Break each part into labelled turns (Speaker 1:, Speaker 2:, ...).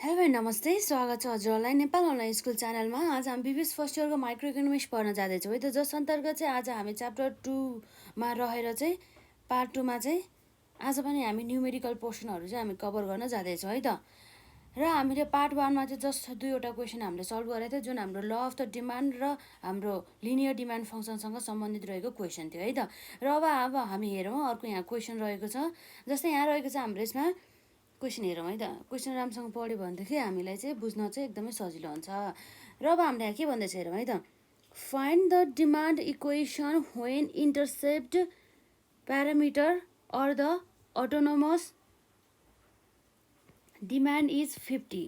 Speaker 1: Hello नमस्ते, स्वागत छ हजुरहरूलाई नेपाल अनलाइन स्कुल च्यानलमा। आज हामी बिबिएस फर्स्ट इयरको माइक्रो इकोनोमिक्स पढ्न जाँदैछौँ है त, जस अन्तर्गत चाहिँ आज हामी च्याप्टर 2मा रहेर चाहिँ पार्ट 2मा चाहिँ आज पनि हामी न्युमेरिकल पोर्सनहरू चाहिँ हामी कभर गर्न जाँदैछौँ है त। र हामीले पार्ट 1मा चाहिँ जस्ट 2वटा क्वेसन हामीले सल्भ गरेको थियो, जुन हाम्रो ल अफ द डिमान्ड र हाम्रो लिनियर डिमान्ड फङ्सनसँग सम्बन्धित रहेको क्वेसन थियो है त। र अब हामी हेरौँ अर्को यहाँ क्वेसन रहेको छ। जस्तै यहाँ रहेको छ हाम्रो यसमा क्वेसन हेरौँ है त। क्वेसन राम्रोसँग पढ्यो भनेदेखि हामीलाई चाहिँ बुझ्न चाहिँ एकदमै सजिलो हुन्छ। र अब हामीले यहाँ के भन्दैछ हेरौँ है त। Find the demand equation when intercept parameter or the autonomous demand is 50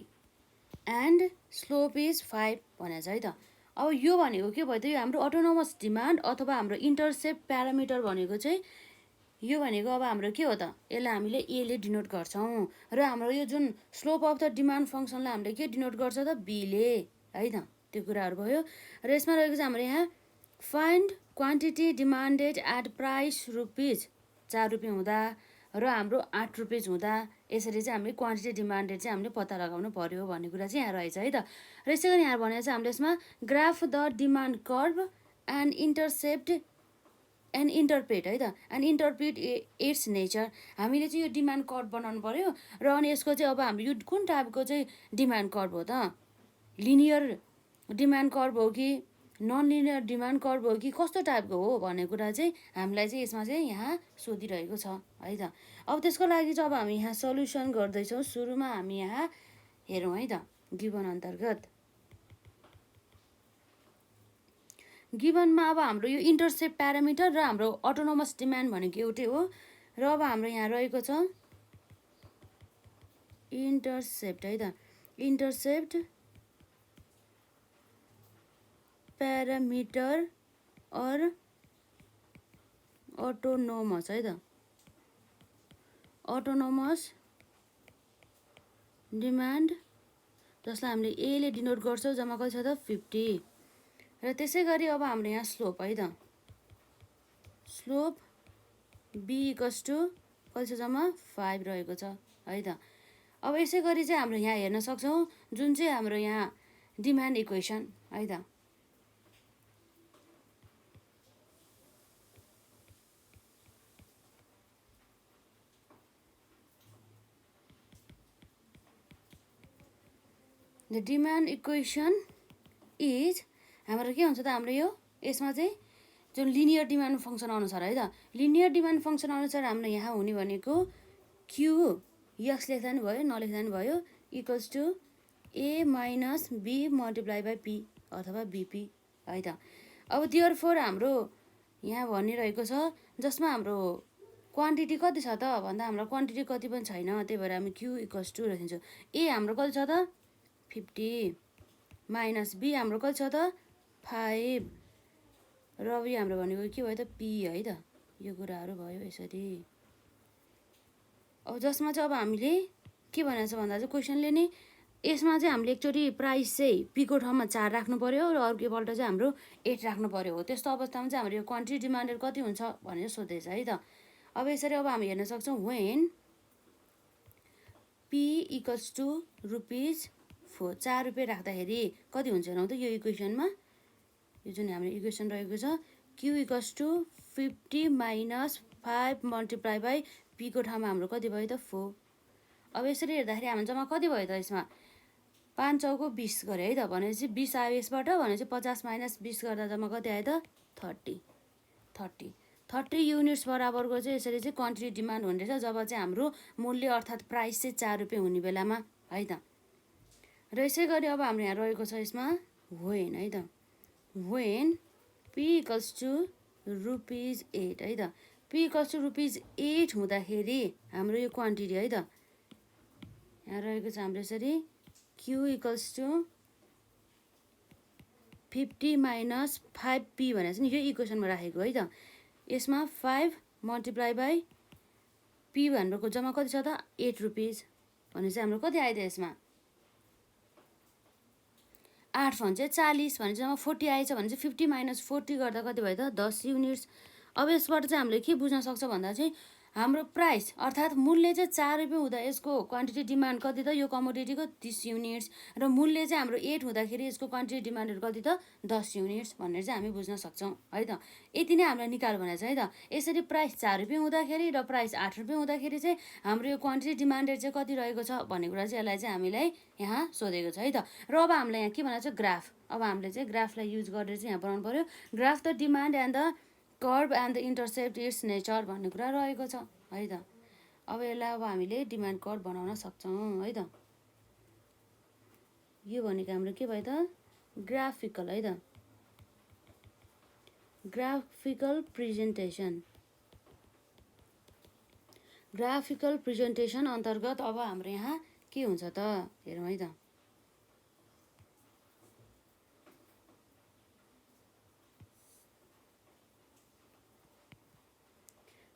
Speaker 1: and slope is 5 भनेको छ है त। अब यो भनेको के भयो त, यो हाम्रो अटोनोमस डिमान्ड अथवा हाम्रो इन्टरसेप्ट प्यारामिटर भनेको चाहिँ यो भनेको अब हाम्रो के हो त, यसलाई हामीले एले डिनोट गर्छौँ र हाम्रो यो जुन स्लोप अफ द डिमान्ड फङ्सनलाई हामीले के डिनोट गर्छ त, बीले है त। त्यो कुराहरू भयो। र यसमा रहेको छ हाम्रो यहाँ find quantity demanded at price rupees 4 रुपियाँ हुँदा र हाम्रो 8 रुपिज हुँदा यसरी चाहिँ हामीले क्वान्टिटी डिमान्डेड चाहिँ हामीले पत्ता लगाउनु पर्यो भन्ने कुरा चाहिँ यहाँ रहेछ है त। र यसै गरी यहाँ भनेको छ हामीले यसमा graph the demand curve and intercept and interpret है त, एन्ड इन्टरप्रेट इट्स नेचर। हामीले चाहिँ यो डिमान्ड कर्भ बनाउनु पर्यो र अनि यसको चाहिँ अब हाम्रो यो कुन टाइपको चाहिँ डिमान्ड कर्भ हो त, लिनियर डिमान्ड कर्भ हो कि नन लिनियर डिमान्ड कर्भ हो कि कस्तो टाइपको हो भन्ने कुरा चाहिँ हामीलाई चाहिँ यसमा चाहिँ यहाँ सोधिरहेको छ है त। अब त्यसको लागि चाहिँ अब हामी यहाँ सल्युसन गर्दैछौँ। सुरुमा हामी यहाँ हेरौँ है त, गिभन अन्तर्गत गिभनमा अब हाम्रो यो इन्टरसेप्ट प्यारामिटर र हाम्रो अटोनोमस डिमान्ड भनेको एउटै हो। र अब हाम्रो यहाँ रहेको छ इन्टरसेप्ट है त, इन्टरसेप्ट प्यारामिटर अर अटोनोमस है त, अटोनोमस डिमान्ड जसलाई हामीले एले डिनोट गर्छौँ, जम्मा कति छ त 50। र त्यसै गरी अब हाम्रो यहाँ स्लोप है त, स्लोप बी इक्वल्स टु कति छ जम्मा 5 रहेको छ है त। अब यसै गरी चाहिँ हाम्रो यहाँ हेर्न सक्छौँ जुन चाहिँ हाम्रो यहाँ डिमान्ड इक्वेसन है त। द डिमान्ड इक्वेसन इज हाम्रो के हुन्छ त, हाम्रो यो यसमा चाहिँ जुन लिनियर डिमान्ड फङ्सन अनुसार है त, लिनियर डिमान्ड फङ्सन अनुसार हाम्रो यहाँ हुने भनेको क्यु यस लेख्दा नि भयो नलेख्दा नि भयो equals to a minus b multiply by p अथवा बिपी है त। अब देयरफोर हाम्रो यहाँ भनिरहेको छ जसमा हाम्रो क्वान्टिटी कति छ त भन्दा हाम्रो क्वान्टिटी कति पनि छैन, त्यही भएर हामी क्यु इक्वल्स टु राखिन्छौँ। ए हाम्रो कति छ त 50 माइनस बी हाम्रो कति छ त 5 र अब यो हाम्रो भनेको के भयो त पी है त। यो कुराहरू भयो यसरी। अब जसमा चाहिँ अब हामीले के भनेको छ भन्दा चाहिँ क्वेसनले नै यसमा चाहिँ हामीले एकचोटि प्राइस चाहिँ पीको ठाउँमा 4 राख्नु पर्यो र अर्कोपल्ट चाहिँ हाम्रो 8 राख्नु पर्यो। हो त्यस्तो अवस्थामा चाहिँ हाम्रो यो क्वान्टिटी डिमान्डेड कति हुन्छ भनेर सोध्दैछ है त। अब यसरी अब हामी हेर्न सक्छौँ when p equals to rupees 4, 4 रुपियाँ राख्दाखेरि कति हुन्छ हेरौँ त यो इक्वेसनमा। यो जुन हाम्रो इक्वेसन रहेको छ q equals to 50 minus 5 multiply by पीको ठाउँमा हाम्रो कति भयो त 4। अब यसरी हेर्दाखेरि हाम्रो जम्मा कति भयो त, यसमा 5 चौको 20 गऱ्यो है त, भनेपछि 20 आयो यसबाट, भनेपछि 50 माइनस 20 गर्दा जम्मा कति आयो त 30 युनिट्स बराबरको चाहिँ यसरी चाहिँ क्वान्टिटी डिमान्ड हुने रहेछ जब चाहिँ हाम्रो मूल्य अर्थात् प्राइस चाहिँ 4 रुपियाँ हुने बेलामा है त। र यसै गरी अब हाम्रो यहाँ रहेको छ यसमा व्हेन है त, when p equals to rupees 8 है त, पी इक्वल्स टु रुपिज 8 हुँदाखेरि हाम्रो यो क्वान्टिटी है त यहाँ रहेको छ हाम्रो यसरी Q equals to 50 minus 5p भनेर चाहिँ यो इक्वेसनमा राखेको है त। यसमा 5 मल्टिप्लाई बाई पी भनेको जम्मा कति छ त 8 रुपिज, भनेपछि हाम्रो कति आयो त यसमा 8 भने चाहिँ 40 भने जम्मा 40 आएछ भने चाहिँ 50 माइनस 40 गर्दा कति भयो त 10 युनिट्स। अब यसबाट चाहिँ हामीले के बुझ्न सक्छ भन्दा चाहिँ हाम्रो प्राइस अर्थात् मूल्य चाहिँ 4 रुपियाँ हुँदा यसको क्वान्टिटी डिमान्ड कति त यो कमोडिटीको 30 युनिट्स र मूल्य चाहिँ हाम्रो 8 हुँदाखेरि यसको क्वान्टिटी डिमान्डहरू कति त 10 युनिट्स भनेर चाहिँ हामी बुझ्न सक्छौँ है त। यति नै हामीलाई निकाल भनेको छ है त। यसरी प्राइस 4 रुपियाँ हुँदाखेरि र प्राइस 8 रुपियाँ हुँदाखेरि चाहिँ हाम्रो यो क्वान्टिटी डिमान्डेड चाहिँ कति रहेको छ भन्ने कुरा चाहिँ यसलाई चाहिँ हामीलाई यहाँ सोधेको छ है त। र अब हामीलाई यहाँ के भनेको छ ग्राफ। अब हामीले चाहिँ ग्राफलाई युज गरेर चाहिँ यहाँ बनाउनु पर्यो। Graph the demand and the curve and the intercept it's nature भन्ने कुरा रहेको छ है त। अब यसलाई अब हामीले डिमान्ड कर्भ बनाउन सक्छौँ है त। यो भनेको हाम्रो के भयो त ग्राफिकल है त, ग्राफिकल प्रेजेन्टेसन। ग्राफिकल प्रेजेन्टेसन अन्तर्गत अब हाम्रो यहाँ के हुन्छ त हेरौँ है त।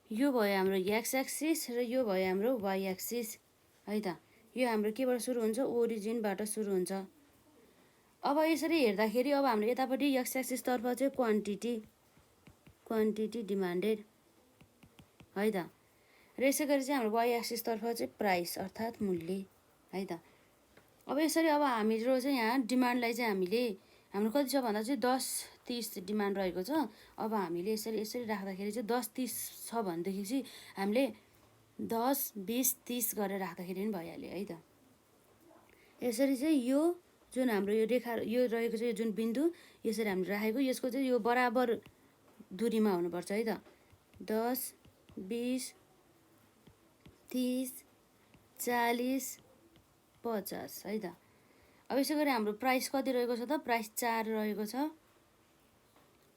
Speaker 1: यो भयो हाम्रो एक्स एक्सिस र यो भयो हाम्रो वाइ एक्सिस है त। यो हाम्रो केबाट सुरु हुन्छ ओरिजिनबाट सुरु हुन्छ। अब यसरी हेर्दाखेरि अब हाम्रो यतापट्टि एक्स एक्सिसतर्फ चाहिँ क्वान्टिटी डिमान्डेड है त। र यसै गरी चाहिँ हाम्रो वाइ एक्सिसतर्फ चाहिँ प्राइस अर्थात् मूल्य है त। अब यसरी अब हाम्रो चाहिँ यहाँ डिमान्डलाई चाहिँ हामीले हाम्रो कति छ भन्दा चाहिँ 10-30 डिमान्ड रहेको छ। अब हामीले यसरी राख्दाखेरि चाहिँ 10-30 छ भनेदेखि चाहिँ हामीले 10-20-30 गरेर राख्दाखेरि पनि भइहाल्यो है त। यसरी चाहिँ यो जुन हाम्रो यो रेखा यो रहेको छ यो जुन बिन्दु यसरी हामीले राखेको यसको चाहिँ यो बराबर दूरीमा हुनुपर्छ है त। 10, 20, 30, 40, 50 है त। अब यसै गरी हाम्रो प्राइस कति रहेको छ त प्राइस 4 रहेको छ,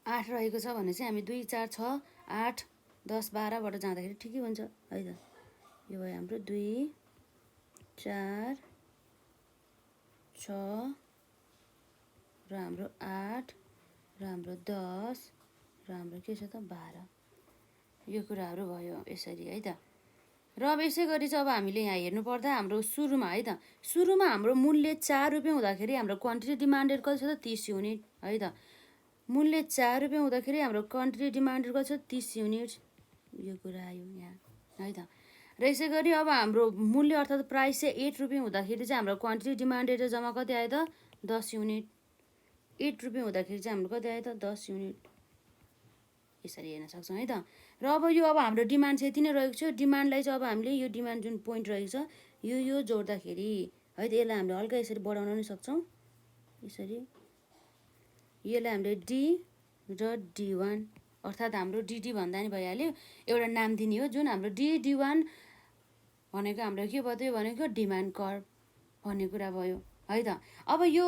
Speaker 1: 8 रहेको छ भने चाहिँ हामी 2, 4, 6, 8, 10, 12बाट जाँदाखेरि ठिकै हुन्छ है त। यो भयो हाम्रो 2, 4, 6 र हाम्रो 8 र हाम्रो 10 र हाम्रो के छ त 12। यो कुराहरू भयो यसरी है त। र अब यसै गरी चाहिँ अब हामीले यहाँ हेर्नु पर्दा हाम्रो सुरुमा है त, सुरुमा हाम्रो मूल्य 4 रुपियाँ हुँदाखेरि हाम्रो क्वान्टिटी डिमान्डेड कति छ त 30 युनिट है त। मूल्य 4 रुपियाँ हुँदाखेरि हाम्रो क्वान्टिटी डिमान्डेड कति छ 30 युनिट। यो कुरा आयो यहाँ है त। र यसै गरी अब हाम्रो मूल्य अर्थात् प्राइस चाहिँ 8 रुपियाँ हुँदाखेरि चाहिँ हाम्रो क्वान्टिटी डिमान्डेड जम्मा कति आयो त 10 युनिट। 8 रुपियाँ हुँदाखेरि चाहिँ हाम्रो कति आयो त 10 युनिट। यसरी हेर्न सक्छौँ है त। र अब यो अब हाम्रो डिमान्ड चाहिँ यति नै रहेको छ। डिमान्डलाई चाहिँ अब हामीले यो डिमान्ड जुन पोइन्ट रहेको छ यो जोड्दाखेरि है त यसलाई हामीले हल्का यसरी बढाउन पनि सक्छौँ यसरी। यसलाई हामीले डी र D1 अर्थात् हाम्रो डिडी भन्दा नि भइहाल्यो, एउटा नाम दिने हो। जुन हाम्रो D1 भनेको हाम्रो के भयो त यो भनेको डिमान्ड कर्भ भन्ने कुरा भयो है त। अब यो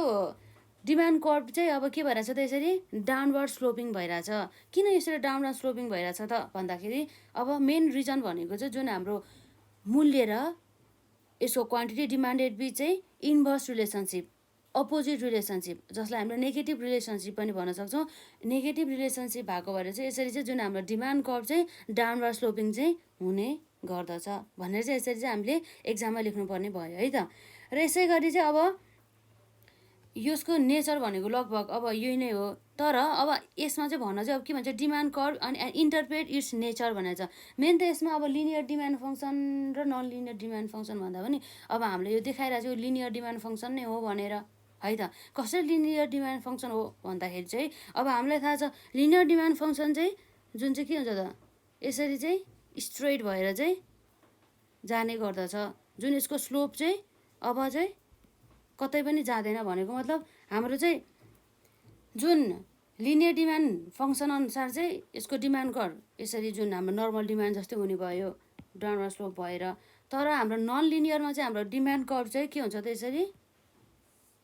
Speaker 1: डिमान्ड कर्भ चाहिँ अब के भइरहेछ त यसरी डाउनवर्ड स्लोपिङ भइरहेछ। किन यसरी डाउनवर्ड स्लोपिङ भइरहेछ त भन्दाखेरि अब मेन रिजन भनेको चाहिँ जुन हाम्रो मूल्य र यसको क्वान्टिटी डिमान्डेड बिच चाहिँ इन्भर्स रिलेसनसिप, अपोजिट रिलेसनसिप, जसलाई हामीले नेगेटिभ रिलेसनसिप पनि भन्न सक्छौँ। नेगेटिभ रिलेसनसिप भएको भएर चाहिँ यसरी चाहिँ जुन हाम्रो डिमान्ड कर्भ चाहिँ डाउनवर्ड स्लोपिङ चाहिँ हुने गर्दछ भनेर चाहिँ यसरी चाहिँ हामीले एक्जाममा लेख्नुपर्ने भयो है त। र यसै गरी चाहिँ अब यसको नेचर भनेको लगभग अब यही नै हो। तर अब यसमा चाहिँ भन्न चाहिँ अब के भन्छ डिमान्ड कर्भ अनि इन्टरप्रेट इट्स नेचर भनेको छ। मेन त यसमा अब लिनियर डिमान्ड फङ्सन र नन लिनियर डिमान्ड फङ्सन भन्दा पनि अब हामीले यो देखाइरहेको छ लिनियर डिमान्ड फङ्सन नै हो भनेर है त। कसरी लिनियर डिमान्ड फङ्सन हो भन्दाखेरि चाहिँ अब हामीलाई थाहा छ लिनियर डिमान्ड फङ्सन चाहिँ जुन चाहिँ के हुन्छ त यसरी चाहिँ स्ट्रेट भएर चाहिँ जाने गर्दछ। जुन यसको स्लोप चाहिँ अब चाहिँ कतै पनि जाँदैन भनेको मतलब हाम्रो चाहिँ जुन लिनियर डिमान्ड फङ्सन अनुसार चाहिँ यसको डिमान्ड कर्भ यसरी जुन हाम्रो नर्मल डिमान्ड जस्तै हुने भयो डाउनवर्ड स्लोप भएर। तर हाम्रो नन लिनियरमा चाहिँ हाम्रो डिमान्ड कर्भ चाहिँ के हुन्छ त यसरी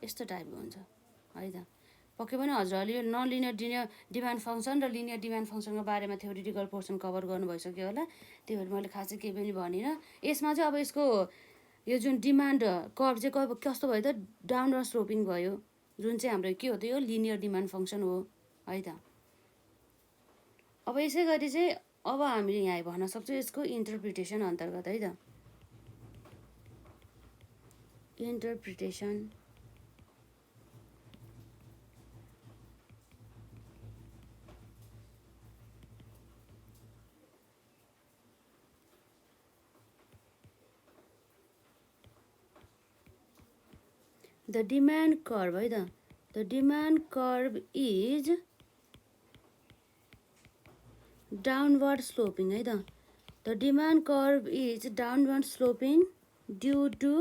Speaker 1: यस्तो टाइपको हुन्छ है त। पक्कै पनि हजुरहरूले यो नन लिनियर डिमान्ड फङ्सन र लिनियर डिमान्ड फङ्सनको बारेमा थ्योरिटिकल पोर्सन कभर गर्नु भइसक्यो होला, त्यही भएर मैले खासै केही पनि भनिनँ। यसमा चाहिँ अब यसको यो जुन डिमान्ड कर्भ चाहिँ कस्तो भयो त डाउनवर्ड स्लोपिङ भयो, जुन चाहिँ हाम्रो के हो त यो लिनियर डिमान्ड फङ्सन हो है त। अब यसै गरी चाहिँ अब हामीले यहाँ भन्न सक्छौँ यसको इन्टरप्रिटेसन अन्तर्गत है त। इन्टरप्रिटेसन द डिमान्ड कर्भ है त, the demand curve is downward sloping है त, the demand curve is downward sloping due to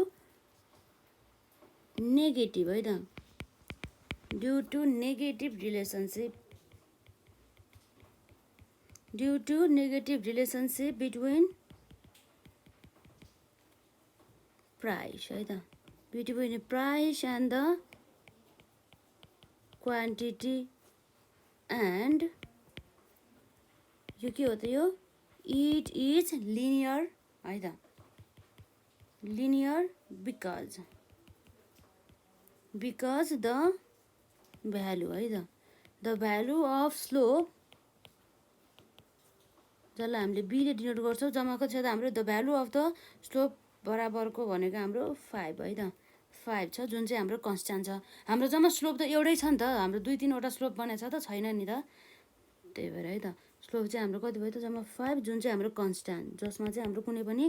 Speaker 1: negative है त, due to negative relationship between price है त, between price and the quantity and यो के हो त, यो इट इज लिनियर है त, लिनियर बिकज द भ्यालु है त, द भ्यालु अफ स्लोप जसलाई हामीले बीले डिनोट गर्छौँ, जम्मा कति छ त हाम्रो, the value of the slope बराबरको भनेको हाम्रो 5 है त, 5 छ जुन चाहिँ हाम्रो कन्स्ट्यान्ट छ। हाम्रो जम्मा स्लोप त एउटै छ नि त, हाम्रो 2-3वटा स्लोप बनेको छ त, छैन नि त, त्यही भएर है त स्लोप चाहिँ हाम्रो कति भयो त, जम्मा 5 जुन चाहिँ हाम्रो कन्स्ट्यान्ट, जसमा चाहिँ हाम्रो कुनै पनि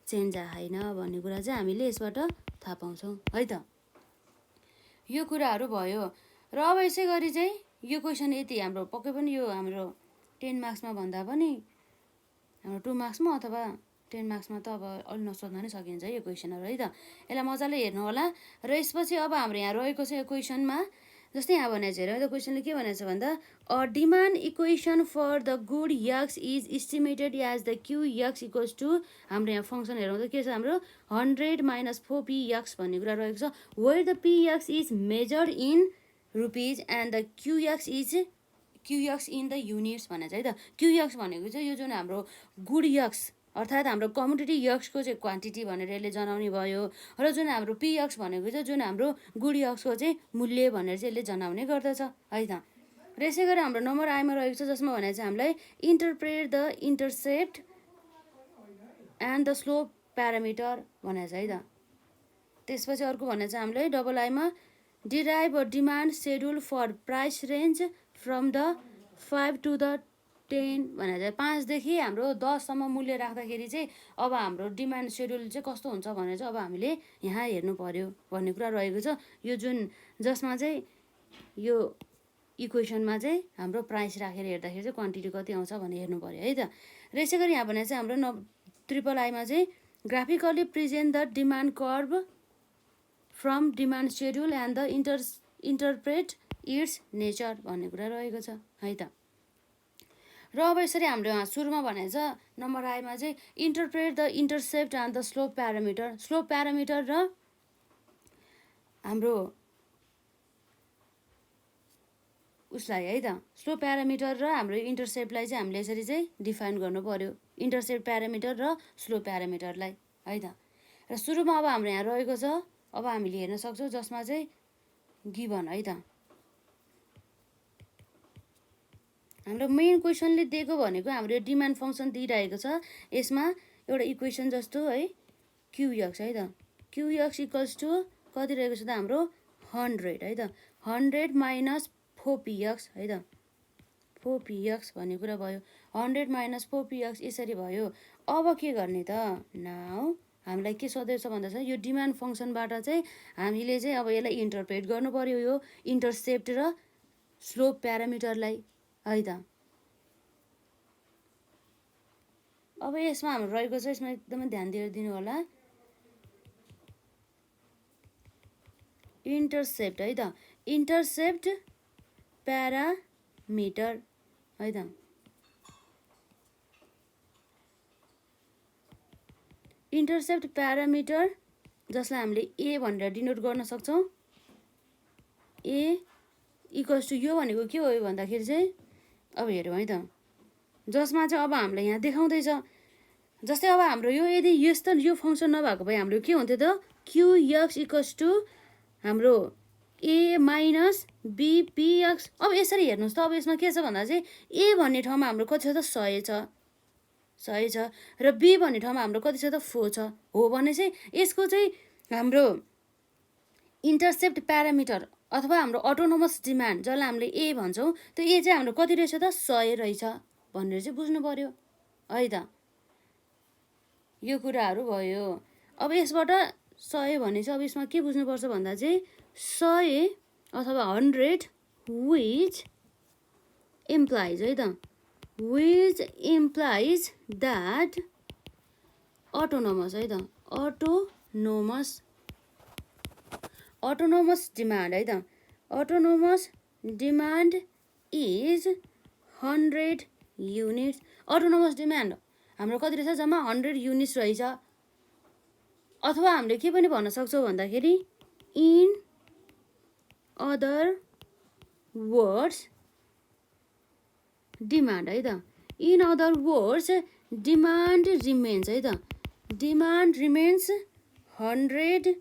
Speaker 1: चेन्ज आएन भन्ने कुरा चाहिँ हामीले यसबाट थाहा पाउँछौँ है त। यो कुराहरू भयो र अब यसै गरी चाहिँ यो क्वेसन यति हाम्रो पक्कै पनि यो हाम्रो 10 मार्क्समा भन्दा पनि हाम्रो 2 मार्क्समा अथवा 10 मार्क्समा त अब अलि नसोध्न नै सकिन्छ यो क्वेसनहरू है त। यसलाई मजाले हेर्नु होला र यसपछि अब हाम्रो यहाँ रहेको छ यो क्वेसनमा, जस्तै यहाँ भनेको छ हेर त, क्वेसनले के भनेको छ भन्दा a demand equation for the good x is estimated as the q x equals to, हाम्रो यहाँ फङ्सन हेरौँ त के छ हाम्रो 100 - 4p यक्स भन्ने कुरा रहेको छ, where the p x is measured in rupees and the q x in the units भनेको छ है त। क्यु यक्स भनेको चाहिँ यो जुन हाम्रो गुड यक्स अर्थात् हाम्रो कमोडिटी यक्सको चाहिँ क्वान्टिटी भनेर यसले जनाउने भयो, र जुन हाम्रो पी यक्स भनेको चाहिँ जुन हाम्रो गुड यक्सको चाहिँ मूल्य भनेर चाहिँ यसले जनाउने गर्दछ है त। र यसै गरी हाम्रो नम्बर आइमा रहेको छ, जसमा भनेको छ हामीलाई interpret the intercept and the slope parameter भनेको छ है त। त्यसपछि अर्को भनेको छ हामीलाई डबल आइमा derive a demand schedule for price range from the 5 to the 10 भनेर चाहिँ 5 देखि हाम्रो 10 सम्म मूल्य राख्दाखेरि चाहिँ अब हाम्रो डिमान्ड सेड्युल चाहिँ कस्तो हुन्छ भनेर चाहिँ अब हामीले यहाँ हेर्नु पर्यो भन्ने कुरा रहेको छ। यो जुन जसमा चाहिँ यो इक्वेसनमा चाहिँ हाम्रो प्राइस राखेर हेर्दाखेरि चाहिँ क्वान्टिटी कति आउँछ भनेर हेर्नु पर्यो है त। र यसै गरी यहाँ भने चाहिँ हाम्रो ट्रिपल आइमा चाहिँ graphically present the demand curve from demand schedule and the interpret its nature भन्ने कुरा रहेको छ है त। र अब यसरी हाम्रो यहाँ सुरुमा भनेको छ नम्बर आइमा चाहिँ interpret the intercept and the slope parameter र हाम्रो उसलाई है त, स्लोप प्यारामिटर र हाम्रो इन्टरसेप्टलाई चाहिँ हामीले यसरी चाहिँ डिफाइन गर्नु पर्यो, इन्टरसेप्ट प्यारामिटर र स्लोप प्यारामिटरलाई है त। र सुरुमा अब हाम्रो यहाँ रहेको छ, अब हामीले हेर्न सक्छौँ जसमा चाहिँ गिभन है त, हाम्रो मेन क्वेसनले दिएको भनेको हाम्रो डिमान्ड फङ्सन दिइरहेको छ, यसमा एउटा इक्वेसन जस्तो है क्यु यक्स है त, क्यु यक्स इक्वल्स टु कति रहेको छ त हाम्रो 100 है त, 100 - 4p यक्स है त, 4p यक्स भन्ने कुरा भयो, 100 - 4p यक्स यसरी भयो। अब के गर्ने त, नाउ हामीलाई के सोधेको छ भन्दा चाहिँ यो डिमान्ड फङ्सनबाट चाहिँ हामीले चाहिँ अब यसलाई इन्टरप्रेट गर्नु पर्यो यो इन्टरसेप्ट र स्लोप प्यारामिटरलाई है त। अब यसमा हाम्रो रहेको छ, यसमा एकदमै ध्यान दिएर दिनु होला, इन्टरसेप्ट है त, इन्टरसेप्ट प्यारामिटर है त। इन्टरसेप्ट प्यारामिटर जसलाई हामीले ए भनेर डिनोट गर्न सक्छौँ, ए इक्वल्स टु यो भनेको के हो भन्दाखेरि चाहिँ अब हेरौँ है त, जसमा चाहिँ अब हामीलाई यहाँ देखाउँदैछ, जस्तै अब हाम्रो यो यदि यस्तो यो फङ्सन नभएको भए हाम्रो के हुन्थ्यो त, क्यु यक्स इक्वल्स टु हाम्रो ए माइनस बिपी यक्स। अब यसरी हेर्नुहोस् त, अब यसमा के छ भन्दा चाहिँ ए भन्ने ठाउँमा हाम्रो कति छ त 100 छ र बी भन्ने ठाउँमा हाम्रो कति छ त 4 छ, हो भने चाहिँ यसको चाहिँ हाम्रो इन्टरसेप्ट प्यारामिटर अथवा हाम्रो अटोनोमस डिमान्ड जसलाई हामीले ए भन्छौँ, त्यो ए चाहिँ हाम्रो कति रहेछ त 100 रहेछ भनेर चाहिँ बुझ्नु पर्यो है त। यो कुराहरू भयो। अब यसबाट 100 भने चाहिँ अब यसमा के बुझ्नुपर्छ भन्दा चाहिँ 100 अथवा 100 विच इम्प्लाइज है त, विच इम्प्लाइज द्याट अटोनोमस है त, अटोनोमस डिमान्ड है त, autonomous demand is 100 units. Autonomous demand हाम्रो कति रहेछ, जम्मा 100 युनिट्स रहेछ। अथवा हामीले के पनि भन्न सक्छौँ भन्दाखेरि इन अदर वर्ड्स डिमान्ड है त, in other words demand remains है त, डिमान्ड रिमेन्स 100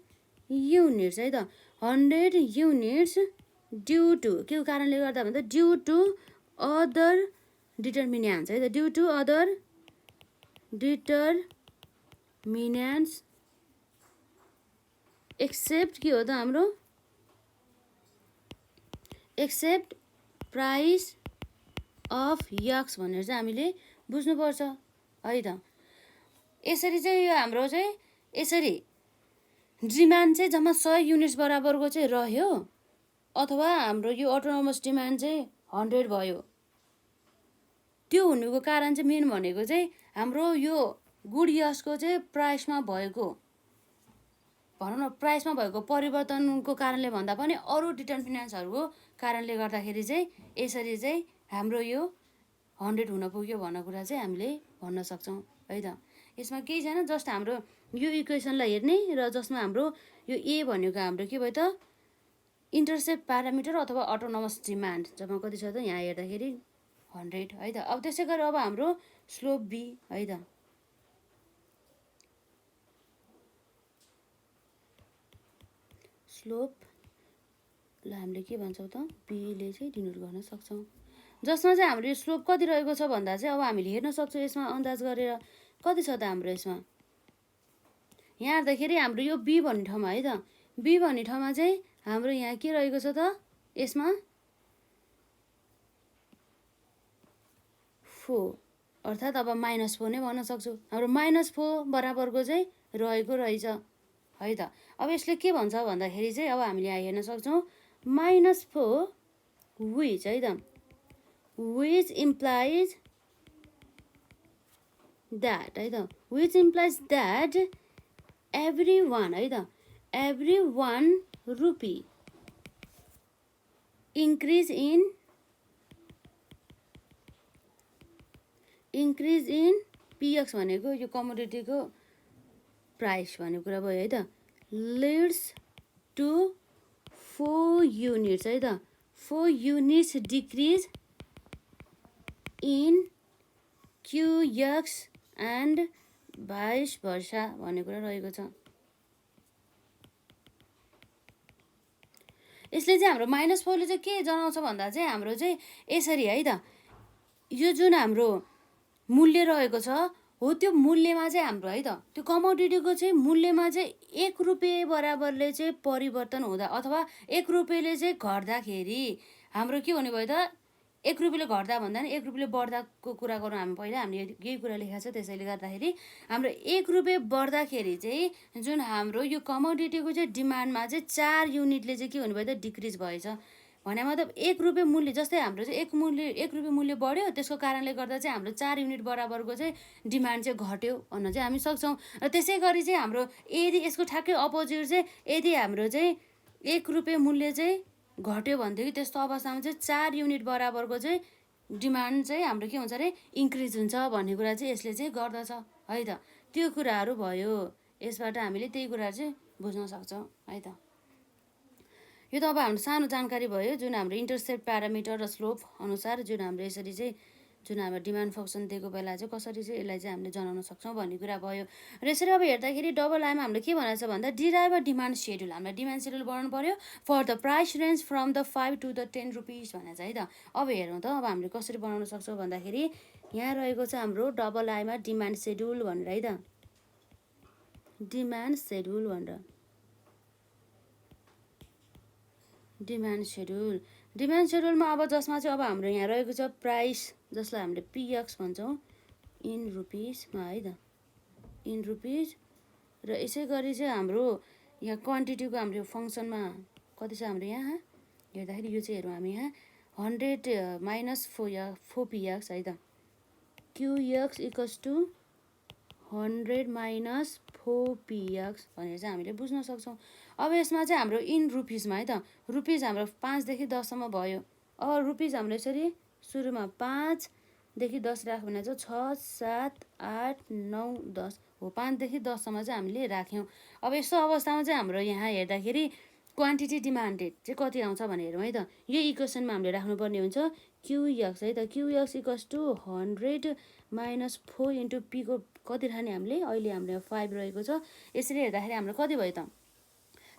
Speaker 1: युनिट्स है त, 100 युनिट्स ड्यु टु के कारणले गर्दा भन्दा ड्यु टु अदर डिटर्मिनेन्ट्स है त, due to other determinants except के हो त हाम्रो, एक्सेप्ट प्राइस अफ यक्स भनेर चाहिँ हामीले बुझ्नुपर्छ है त। यसरी चाहिँ यो हाम्रो चाहिँ यसरी डिमान्ड चाहिँ जम्मा 100 युनिट्स बराबरको चाहिँ रह्यो, अथवा हाम्रो यो अटोनोमस डिमान्ड चाहिँ 100 भयो। त्यो हुनुको कारण चाहिँ मेन भनेको चाहिँ हाम्रो यो गुड यक्सको चाहिँ प्राइसमा भएको, भनौँ न प्राइसमा भएको परिवर्तनको कारणले भन्दा पनि अरू डिटर्मिनेन्ट्सहरूको कारणले गर्दाखेरि चाहिँ यसरी चाहिँ हाम्रो यो 100 हुन पुग्यो भन्ने कुरा चाहिँ हामीले भन्न सक्छौँ है त। यसमा केही छैन, जस्ट हाम्रो यो इक्वेसनलाई हेर्ने र जसमा हाम्रो यो ए भनेको हाम्रो के भयो त इन्टरसेप्ट प्यारामिटर अथवा अटोनोमस डिमान्ड जम्मा कति छ त यहाँ हेर्दाखेरि 100 है त। अब त्यसै गरी अब हाम्रो स्लोप बी है त, स्लोपलाई हामीले के भन्छौँ त बीले चाहिँ डिनोट गर्न सक्छौँ, जसमा चाहिँ हाम्रो यो स्लोप कति रहेको छ भन्दा चाहिँ अब हामीले हेर्न सक्छौँ यसमा अन्दाज गरेर कति छ त हाम्रो यसमा। यहाँ हेर्दाखेरि हाम्रो यो बी भन्ने ठाउँमा है त, बी भन्ने ठाउँमा चाहिँ हाम्रो यहाँ के रहेको छ त यसमा 4 अर्थात् अब -4 नै भन्न सक्छौँ। हाम्रो -4 बराबरको चाहिँ रहेको रहेछ है त। अब यसले के भन्छ भन्दाखेरि चाहिँ अब हामीले यहाँ हेर्न सक्छौँ -4 विच है त, विच इम्प्लाइज द्याट है त, which implies that every one है त, every 1 rupee increase in px भनेको यो कमोडिटीको प्राइस भन्ने कुरा भयो है त, लिड्स टु 4 युनिट्स है त, 4 units decrease in QX and vice versa भन्ने कुरा रहेको छ। यसले चाहिँ हाम्रो -4ले चाहिँ के जनाउँछ भन्दा चाहिँ हाम्रो चाहिँ यसरी है त, यो जुन हाम्रो मूल्य रहेको छ हो त्यो मूल्यमा चाहिँ हाम्रो है त त्यो कमोडिटीको चाहिँ मूल्यमा चाहिँ 1 रुपियाँ बराबरले चाहिँ परिवर्तन हुँदा अथवा 1 रुपियाँले चाहिँ घट्दाखेरि हाम्रो के हुने भयो त 1 रुपियाँले घट्दा भन्दा नि 1 रुपियाँले बढ्दाको कुरा गरौँ हामी पहिला, हामीले यही कुरा लेखाएको छ। त्यसैले गर्दाखेरि हाम्रो 1 रुपियाँ बढ्दाखेरि चाहिँ जुन हाम्रो यो कमोडिटीको चाहिँ डिमान्डमा चाहिँ 4 युनिटले चाहिँ के हुने भयो त डिक्रिज भएछ भने मतलब 1 रुपियाँ मूल्य, जस्तै हाम्रो चाहिँ 1 रुपियाँ मूल्य बढ्यो त्यसको कारणले गर्दा चाहिँ हाम्रो 4 युनिट बराबरको चाहिँ डिमान्ड चाहिँ घट्यो भन्न चाहिँ हामी सक्छौँ। र त्यसै गरी चाहिँ हाम्रो यदि यसको ठ्याक्कै अपोजिट चाहिँ यदि हाम्रो चाहिँ 1 रुपियाँ मूल्य चाहिँ घट्यो भनेदेखि त्यस्तो अवस्थामा चाहिँ 4 युनिट बराबरको चाहिँ डिमान्ड चाहिँ हाम्रो के हुन्छ अरे इन्क्रिज हुन्छ भन्ने कुरा चाहिँ यसले चाहिँ गर्दछ है त। त्यो कुराहरू भयो, यसबाट हामीले त्यही कुरा चाहिँ बुझ्न सक्छौँ है त। यो त अब हाम्रो सानो जानकारी भयो जुन हाम्रो इन्टरसेप्ट प्यारामिटर र स्लोप अनुसार जुन हाम्रो यसरी चाहिँ जुन हाम्रो डिमान्ड फङ्सन दिएको बेला चाहिँ कसरी चाहिँ यसलाई चाहिँ हामीले जनाउन सक्छौँ भन्ने कुरा भयो। र यसरी अब हेर्दाखेरि डबल आइमा हामीले के भनेको छ भन्दा डिराइभ अ डिमान्ड सेड्युल, हामीलाई डिमान्ड सेड्युल बनाउनु पर्यो for the price range from the 5 to the 10 rupees भनेर चाहिँ है त। अब हेरौँ त अब हामीले कसरी बनाउन सक्छौँ भन्दाखेरि यहाँ रहेको छ हाम्रो डबल आइमा डिमान्ड सेड्युल भनेर है त, डिमान्ड सेड्युल भनेर, डिमान्ड सेड्युलमा अब जसमा चाहिँ अब हाम्रो यहाँ रहेको छ प्राइस जसलाई हामीले पिएक्स भन्छौँ इन रुपिसमा है त, इन रुपिस। र यसै गरी चाहिँ हाम्रो यहाँ क्वान्टिटीको हाम्रो फङ्सनमा कति छ हाम्रो यहाँ हेर्दाखेरि यो चाहिँ हेरौँ हामी यहाँ 100 माइनस 4px है त qx equals to 100 minus 4px भनेर चाहिँ हामीले बुझ्न सक्छौँ। अब यसमा चाहिँ हाम्रो इन रुपिसमा है त रुपिस हाम्रो 5 देखि 10 सम्म भयो। अब रुपिस हाम्रो यसरी सुरुमा 5 देखि 10 राख्यो भने चाहिँ 6 7 8 9 10 हो 5 देखि 10 सम्म चाहिँ हामीले राख्यौँ। अब यस्तो अवस्थामा चाहिँ हाम्रो यहाँ हेर्दाखेरि क्वान्टिटी डिमान्डेड चाहिँ कति आउँछ भनेर हेरौँ है त। यो इक्वेसनमा हामीले राख्नुपर्ने हुन्छ क्युएक्स है त QX equals to 100 minus 4 into पीको कति राख्ने हामीले अहिले हाम्रो 5 रहेको छ। यसरी हेर्दाखेरि हाम्रो कति भयो त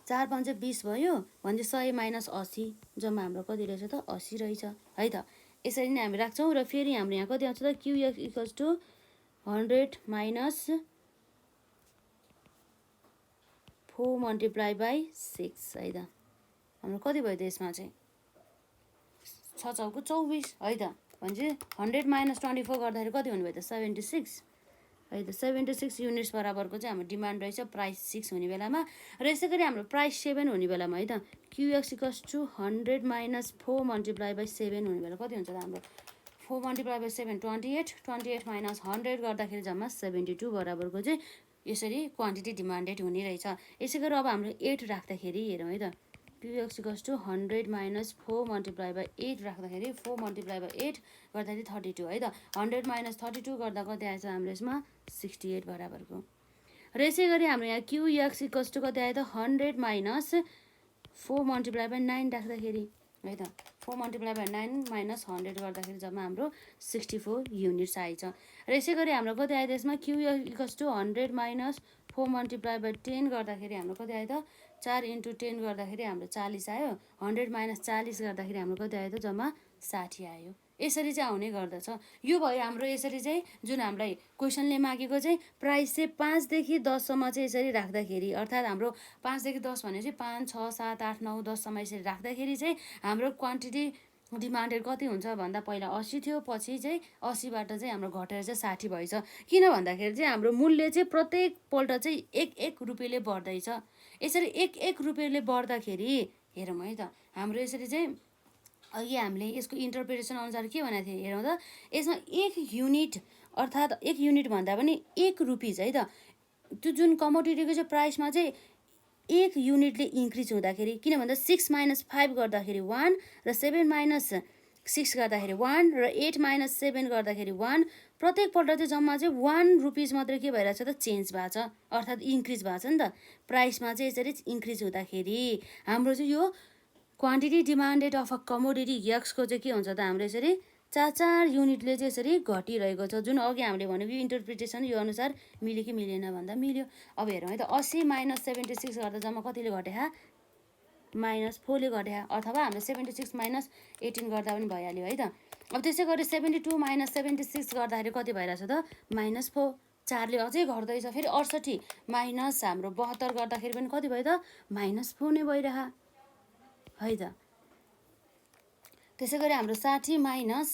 Speaker 1: 4 5 20 भयो भने 100 माइनस 80 जम्मा हाम्रो कति रहेछ त 80 रहेछ है त। यसरी नै हामी राख्छौँ र फेरि हाम्रो यहाँ कति आउँछ त QX equals to 100 minus 4 multiply by 6 है त हाम्रो कति भयो त यसमा चाहिँ 6 चौको 24 है त भने 100 माइनस 24 गर्दाखेरि कति हुने भयो त 76 है त 76 युनिट्स बराबरको चाहिँ हाम्रो डिमान्ड रहेछ प्राइस 6 हुने बेलामा। र यसै गरी हाम्रो प्राइस 7 हुने बेलामा है त QX equals to 100 minus 4 multiply by 7 हुने बेला कति हुन्छ त हाम्रो 4 मल्टिप्लाई बाई 7 28 माइनस 100 गर्दाखेरि जम्मा 72 बराबरको चाहिँ यसरी क्वान्टिटी डिमान्डेड हुने रहेछ। यसै गरी अब हाम्रो 8 राख्दाखेरि हेरौँ है त QX equals to 100 minus 4 multiply by 8 राख्दाखेरि 4 मल्टिप्लाई बाई 8 गर्दाखेरि 32 है त 100 माइनस 32 गर्दा कति आएछ हाम्रो यसमा 68 बराबरको। र यसै गरी हाम्रो यहाँ क्युएक्स इक्वल्स टु कति आयो त 100 माइनस 4 मल्टिप्लाई बाई 9 राख्दाखेरि है त 4 मल्टिप्लाई बाई 9 माइनस 100 गर्दाखेरि जम्मा हाम्रो 64 युनिट्स आएछ। र यसै गरी हाम्रो कति आयो त्यसमा QX equals to 100 minus 4 multiply by 10 गर्दाखेरि हाम्रो कति आयो त 4 इन्टु 10 गर्दाखेरि हाम्रो 40 आयो 100 माइनस 40 गर्दाखेरि हाम्रो कति आयो त जम्मा 60 आयो। यसरी चाहिँ आउने गर्दछ। यो भयो हाम्रो यसरी चाहिँ जुन हामीलाई क्वेसनले मागेको चाहिँ प्राइस चाहिँ 5 देखि 10 सम्म चाहिँ यसरी राख्दाखेरि अर्थात् हाम्रो 5 देखि 10 भनेपछि 5 6 7 8 9 10 सम्म यसरी राख्दाखेरि चाहिँ हाम्रो क्वान्टिटी डिमान्डेड कति हुन्छ भन्दा पहिला 80 थियो पछि चाहिँ 80बाट चाहिँ हाम्रो घटेर चाहिँ 60 भएछ। किन भन्दाखेरि चाहिँ हाम्रो मूल्य चाहिँ प्रत्येक पल्ट चाहिँ 1 रुपियाँले बढ्दैछ। यसरी 1 रुपियाँले बढ्दाखेरि हेरौँ है त हाम्रो यसरी चाहिँ अघि हामीले यसको इन्टरप्रिटेसन अनुसार के भनेको थियो हेरौँ त यसमा 1 युनिट अर्थात् 1 युनिट भन्दा पनि 1 रुपिस है त त्यो जुन कमोडिटीको चाहिँ प्राइसमा चाहिँ 1 युनिटले इन्क्रिज हुँदाखेरि किन भन्दा 6 माइनस 5 गर्दाखेरि 1 र 7 माइनस 6 गर्दाखेरि 1 र 8 माइनस 7 गर्दाखेरि 1 प्रत्येकपल्ट चाहिँ जम्मा चाहिँ 1 रुपिस मात्रै के भइरहेछ त चेन्ज भएको छ अर्थात् इन्क्रिज भएको छ नि त प्राइसमा चाहिँ यसरी इन्क्रिज हुँदाखेरि हाम्रो चाहिँ यो quantity demanded of a commodity एक्सको चाहिँ के हुन्छ त हाम्रो यसरी 4 युनिटले चाहिँ यसरी घटिरहेको छ जुन अघि हामीले भनेको इन्टरप्रिटेसन यो अनुसार मिल्यो कि मिलेन भन्दा मिल्यो। अब हेरौँ है त 80 माइनस 76 गर्दा जम्मा कतिले घट्या माइनस 4ले घट्या अथवा हामीले 76 माइनस 18 गर्दा पनि भइहाल्यो है त। अब त्यसै गरी 72 माइनस 76 गर्दाखेरि कति भइरहेछ त माइनस 4 4ले अझै घट्दैछ। फेरि 68 माइनस हाम्रो 72 गर्दाखेरि पनि कति भयो त माइनस 4 नै भइरह है त। त्यसै गरी हाम्रो 60 माइनस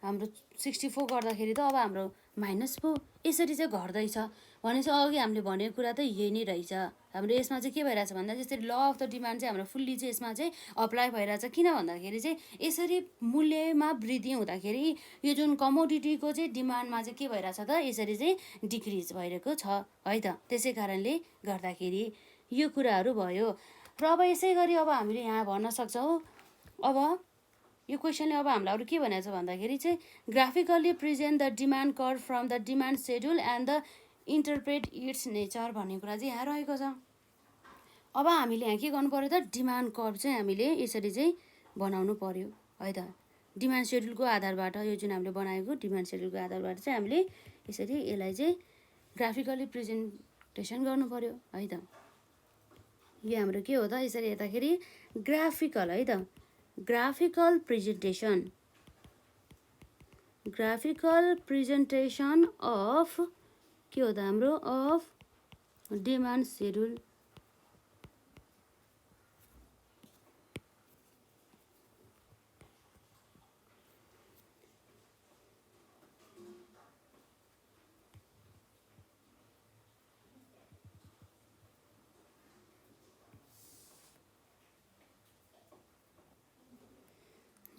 Speaker 1: हाम्रो 64 गर्दाखेरि त अब हाम्रो माइनस 4 यसरी चाहिँ घट्दैछ भनेपछि अघि हामीले भनेको कुरा त यही नै रहेछ। हाम्रो यसमा चाहिँ के भइरहेछ भन्दा यसरी ल अफ द डिमान्ड चाहिँ हाम्रो फुल्ली चाहिँ यसमा चाहिँ अप्लाई भइरहेछ। किन भन्दाखेरि चाहिँ यसरी मूल्यमा वृद्धि हुँदाखेरि यो जुन कमोडिटीको चाहिँ डिमान्डमा चाहिँ के भइरहेछ त यसरी चाहिँ डिक्रिज भइरहेको छ है त। त्यसै कारणले गर्दाखेरि यो कुराहरू भयो। र अब यसै गरी अब हामीले यहाँ भन्न सक्छौँ अब यो क्वेसनले अब हामीलाई अरू के भनेको छ भन्दाखेरि चाहिँ graphically present the demand curve from the demand schedule and the interpret its nature भन्ने कुरा चाहिँ यहाँ रहेको छ। अब हामीले यहाँ के गर्नु पर्यो त डिमान्ड कर्भ चाहिँ हामीले यसरी चाहिँ बनाउनु पर्यो है त। डिमान्ड सेड्युलको आधारबाट यो जुन हामीले बनाएको डिमान्ड सेड्युलको आधारबाट चाहिँ हामीले यसरी यसलाई चाहिँ ग्राफिकल्ली प्रेजेन्टेसन गर्नु पर्यो है त। यो हाम्रो के हो त यसरी हेर्दाखेरि ग्राफिकल है त ग्राफिकल प्रेजेन्टेसन अफ के हो त हाम्रो अफ डिमान्ड सेड्युल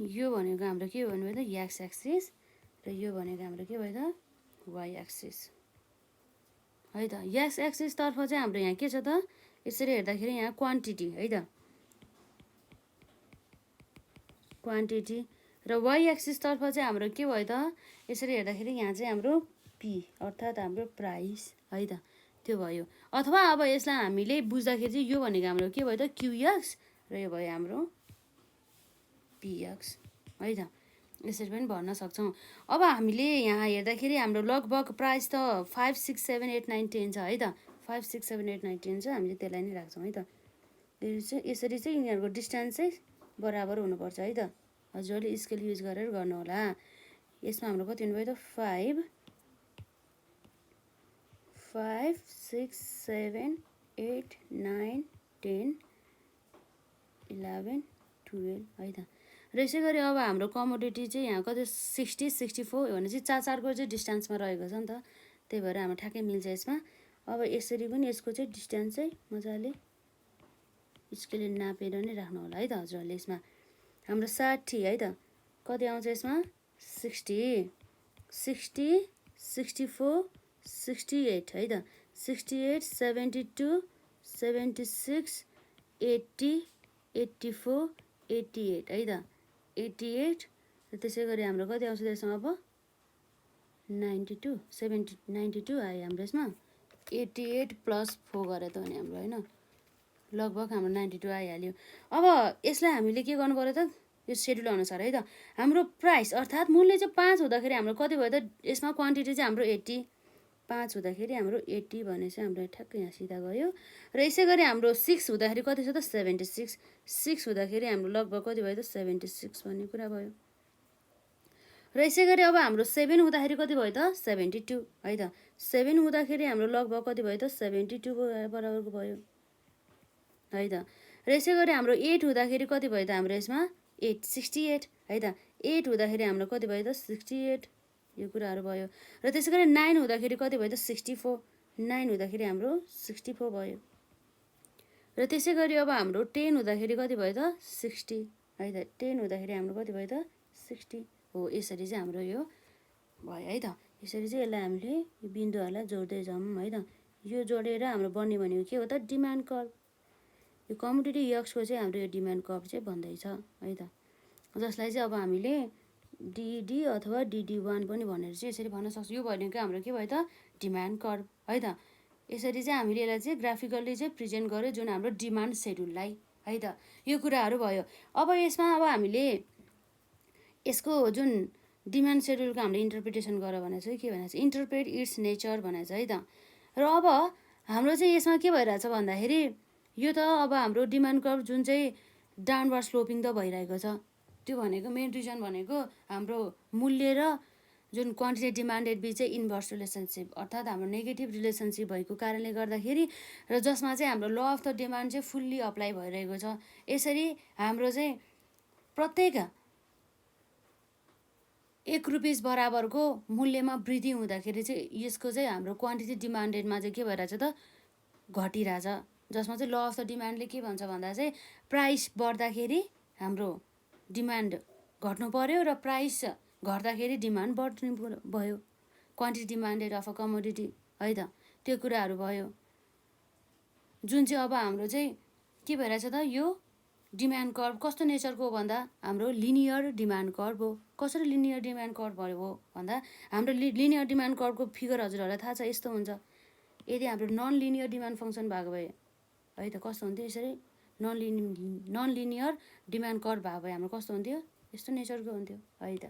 Speaker 1: यो भनेको हाम्रो के भन्नु भयो त एक्स एक्सिस र यो भनेको हाम्रो के भयो त वाइ एक्सिस है त। एक्स एक्सिसतर्फ चाहिँ हाम्रो यहाँ के छ त यसरी हेर्दाखेरि यहाँ क्वान्टिटी है त क्वान्टिटी र वाइ एक्सिसतर्फ चाहिँ हाम्रो के भयो त यसरी हेर्दाखेरि यहाँ चाहिँ हाम्रो पी अर्थात् हाम्रो प्राइस है त त्यो भयो। अथवा अब यसलाई हामीले बुझ्दाखेरि चाहिँ यो भनेको हाम्रो के भयो त क्युएक्स र यो भयो हाम्रो पिएक्स है त यसरी पनि भन्न सक्छौँ। अब हामीले यहाँ हेर्दाखेरि हाम्रो लगभग प्राइस त 5 6 7 8 9 10 छ है त 5 6 7 8 9 10 छ हामीले त्यसलाई नै राख्छौँ है त। यसरी चाहिँ यिनीहरूको डिस्टेन्स चाहिँ बराबर हुनुपर्छ है त। हजुरहरूले स्केल युज गरेर गर्नुहोला। यसमा हाम्रो कति हुनुभयो त 5 6 7 8 9 10 11 12 है त। र यसै गरी अब हाम्रो कमोडिटी चाहिँ यहाँ कति 60 64 भने चाहिँ चारको चाहिँ डिस्टेन्समा रहेको छ नि त त्यही भएर हाम्रो ठ्याक्कै मिल्छ यसमा। अब यसरी पनि यसको चाहिँ डिस्टेन्स चाहिँ मजाले स्केलले नापेर नै राख्नु होला है त हजुरहरूले। यसमा हाम्रो 60 है त कति आउँछ यसमा 60 60 64 68 है त 68 72 76 80 84 88 है त 88 र त्यसै गरी हाम्रो कति आउँछ त्यसमा अब 92 70 92 आयो हाम्रो यसमा 88 प्लस 4 गरेर त भने हाम्रो होइन लगभग हाम्रो 92 आइहाल्यो। अब यसलाई हामीले के गर्नु पर्यो त यो सेड्युल अनुसार है त हाम्रो प्राइस अर्थात् मूल्य चाहिँ 5 हुँदाखेरि हाम्रो कति भयो त यसमा क्वान्टिटी चाहिँ हाम्रो 80 5 हुँदाखेरि हाम्रो 80 भने चाहिँ हाम्रो ठ्याक्कै यहाँ सिधा गयो। र यसै गरी हाम्रो 6 हुँदाखेरि कति छ त 76 6 हुँदाखेरि हाम्रो लगभग कति भयो त 76 भन्ने कुरा भयो। र यसै गरी अब हाम्रो 7 हुँदाखेरि कति भयो त 72 है त 7 हुँदाखेरि हाम्रो लगभग कति भयो त 72 बराबरको भयो है त। र यसै गरी हाम्रो 8 हुँदाखेरि कति भयो त हाम्रो यसमा 8 68 है त 8 हुँदाखेरि हाम्रो कति भयो त 68 यो कुराहरू भयो। र त्यसै गरी 9 हुँदाखेरि कति भयो त 64 9 हुँदाखेरि हाम्रो 64 भयो। र त्यसै गरी अब हाम्रो 10 हुँदाखेरि कति भयो त 60 है त 10 हुँदाखेरि हाम्रो कति भयो त 60 हो। यसरी चाहिँ हाम्रो यो भयो है त। यसरी चाहिँ यसलाई हामीले यो बिन्दुहरूलाई जोड्दै जाउँ है त। यो जोडेर हाम्रो बन्ने भनेको के हो त डिमान्ड कर्भ। यो कमोडिटी यक्सको चाहिँ हाम्रो यो डिमान्ड कर्भ चाहिँ बन्दैछ है त। जसलाई चाहिँ अब हामीले डिडी अथवा डिडी1 पनि भनेर चाहिँ यसरी भन्न सक्छौँ। यो भनेको हाम्रो के भयो त डिमान्ड कर्भ है त। यसरी चाहिँ हामीले यसलाई चाहिँ ग्राफिकल्ली चाहिँ प्रेजेन्ट गर्यो जुन हाम्रो डिमान्ड सेड्युललाई है त। यो कुराहरू भयो। अब यसमा अब हामीले यसको जुन डिमान्ड सेड्युलको हामीले इन्टरप्रिटेसन गर भने चाहिँ के भनेको छ इन्टरप्रेट इट्स नेचर भनेको छ है त। र अब हाम्रो चाहिँ यसमा के भइरहेछ भन्दाखेरि यो त अब हाम्रो डिमान्ड कर्भ जुन चाहिँ डाउनवर्ड स्लोपिङ त भइरहेको छ त्यो भनेको मेन रिजन भनेको हाम्रो मूल्य र जुन क्वान्टिटी डिमान्डेड बिच चाहिँ इन्भर्स रिलेसनसिप अर्थात् हाम्रो नेगेटिभ रिलेसनसिप भएको कारणले गर्दाखेरि र जसमा चाहिँ हाम्रो ल अफ द डिमान्ड चाहिँ फुल्ली अप्लाई भइरहेको छ। यसरी हाम्रो चाहिँ प्रत्येक 1 रुपिस बराबरको मूल्यमा वृद्धि हुँदाखेरि चाहिँ यसको चाहिँ हाम्रो क्वान्टिटी डिमान्डेडमा चाहिँ के भइरहेछ त घटिरहेछ। जसमा चाहिँ ल अफ द डिमान्डले के भन्छ भन्दा चाहिँ प्राइस बढ्दाखेरि हाम्रो डिमान्ड घट्नु पर्यो र प्राइस घट्दाखेरि डिमान्ड बढ्नु भयो quantity demanded of a commodity है त त्यो कुराहरू भयो। जुन चाहिँ अब हाम्रो चाहिँ के भइरहेछ त यो डिमान्ड कर्भ कस्तो नेचरको हो भन्दा हाम्रो लिनियर डिमान्ड कर्भ हो। कसरी लिनियर डिमान्ड कर्भ भयो हो भन्दा हाम्रो लिनियर डिमान्ड कर्भको फिगर हजुरहरूलाई थाहा छ यस्तो हुन्छ। यदि हाम्रो नन लिनियर डिमान्ड फङ्सन भएको भए है त कस्तो हुन्थ्यो यसरी नन लिनियर डिमान्ड कर्भ भएको भए हाम्रो कस्तो हुन्थ्यो यस्तो नेचरको हुन्थ्यो है त।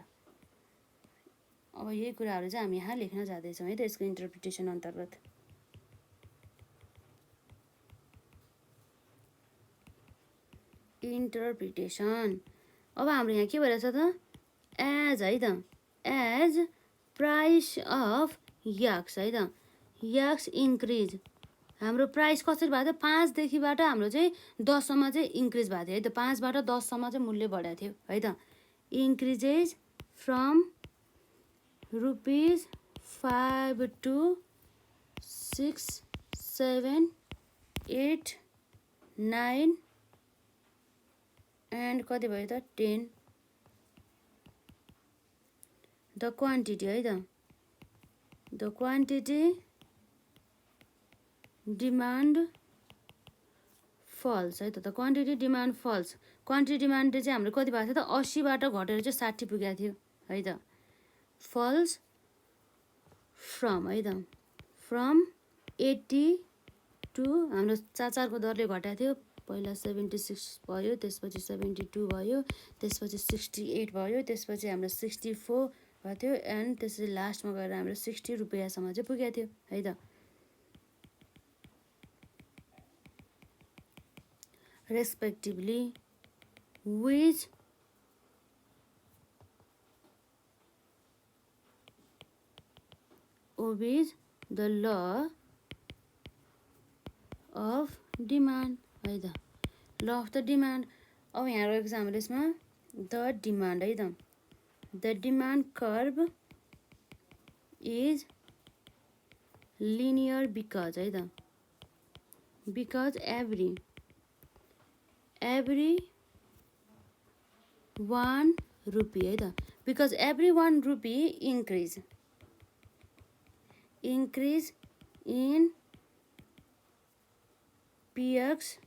Speaker 1: अब यही कुराहरू चाहिँ हामी यहाँ लेख्न जाँदैछौँ है त यसको इन्टरप्रिटेसन अन्तर्गत। इन्टरप्रिटेसन अब हाम्रो यहाँ के भइरहेछ त एज है त एज प्राइस अफ यक्स है त यक्स इन्क्रिज हाम्रो प्राइस कसरी भएको थियो 5 देखिबाट हाम्रो चाहिँ 10 सम्म चाहिँ इन्क्रिज भएको थियो है त 5 बाट 10 सम्म चाहिँ मूल्य बढाएको थियो है त। Increases from rupees 5 to 6 7 8 9 and कति भयो त 10 द क्वान्टिटी है त, द क्वान्टिटी डिमान्ड फल्स है त, the quantity demand falls. Quantity demand चाहिँ हाम्रो कति भएको थियो त 80बाट घटेर चाहिँ 60 पुगेको थियो है त। फल्स फ्रम है त, फ्रम 80 टु हाम्रो 4 दरले घटाएको थियो। पहिला 76 भयो, त्यसपछि 72 भयो, त्यसपछि 68 भयो, त्यसपछि हाम्रो 64 भएको थियो एन्ड त्यसपछि लास्टमा गएर हाम्रो 60 रुपियाँसम्म चाहिँ पुगेको थियो है त। Respectively which obeys the law of demand है त, ल अफ द डिमान्ड। अब यहाँ रहेको छ हाम्रो यसमा द डिमान्ड है त, the demand curve is linear because है त, बिकज एभ्री 1 रुपी है त, because every 1 rupee increase in px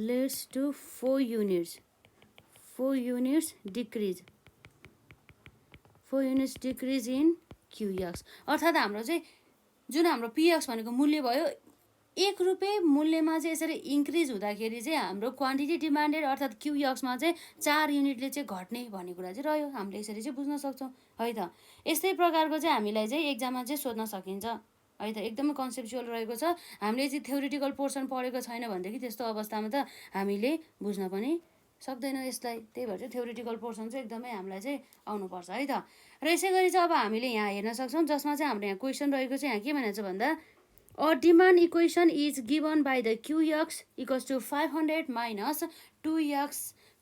Speaker 1: leads to 4 units decrease in qx। अर्थात् हाम्रो चाहिँ जुन हाम्रो px भनेको मूल्य भयो 1 रुपियाँ मूल्यमा चाहिँ यसरी इन्क्रिज हुँदाखेरि चाहिँ हाम्रो क्वान्टिटी डिमान्डेड अर्थात् क्युएक्समा चाहिँ 4 युनिटले चाहिँ घट्ने भन्ने कुरा चाहिँ रह्यो। हामीले यसरी चाहिँ बुझ्न सक्छौँ है त। यस्तै प्रकारको चाहिँ हामीलाई चाहिँ एक्जाममा चाहिँ सोध्न सकिन्छ है त, एकदमै कन्सेप्चुअल रहेको छ। हामीले चाहिँ थ्योरिटिकल पोर्सन पढेको छैन भनेदेखि त्यस्तो अवस्थामा त हामीले बुझ्न पनि सक्दैन यसलाई। त्यही भएर चाहिँ थ्योरिटिकल पोर्सन चाहिँ एकदमै हामीलाई चाहिँ आउनुपर्छ है त। र यसै गरी चाहिँ अब हामीले यहाँ हेर्न सक्छौँ जसमा चाहिँ हाम्रो यहाँ क्वेसन रहेको चाहिँ यहाँ के भनेको छ भन्दा a demand equation is given by the QX equals to 500 minus 2x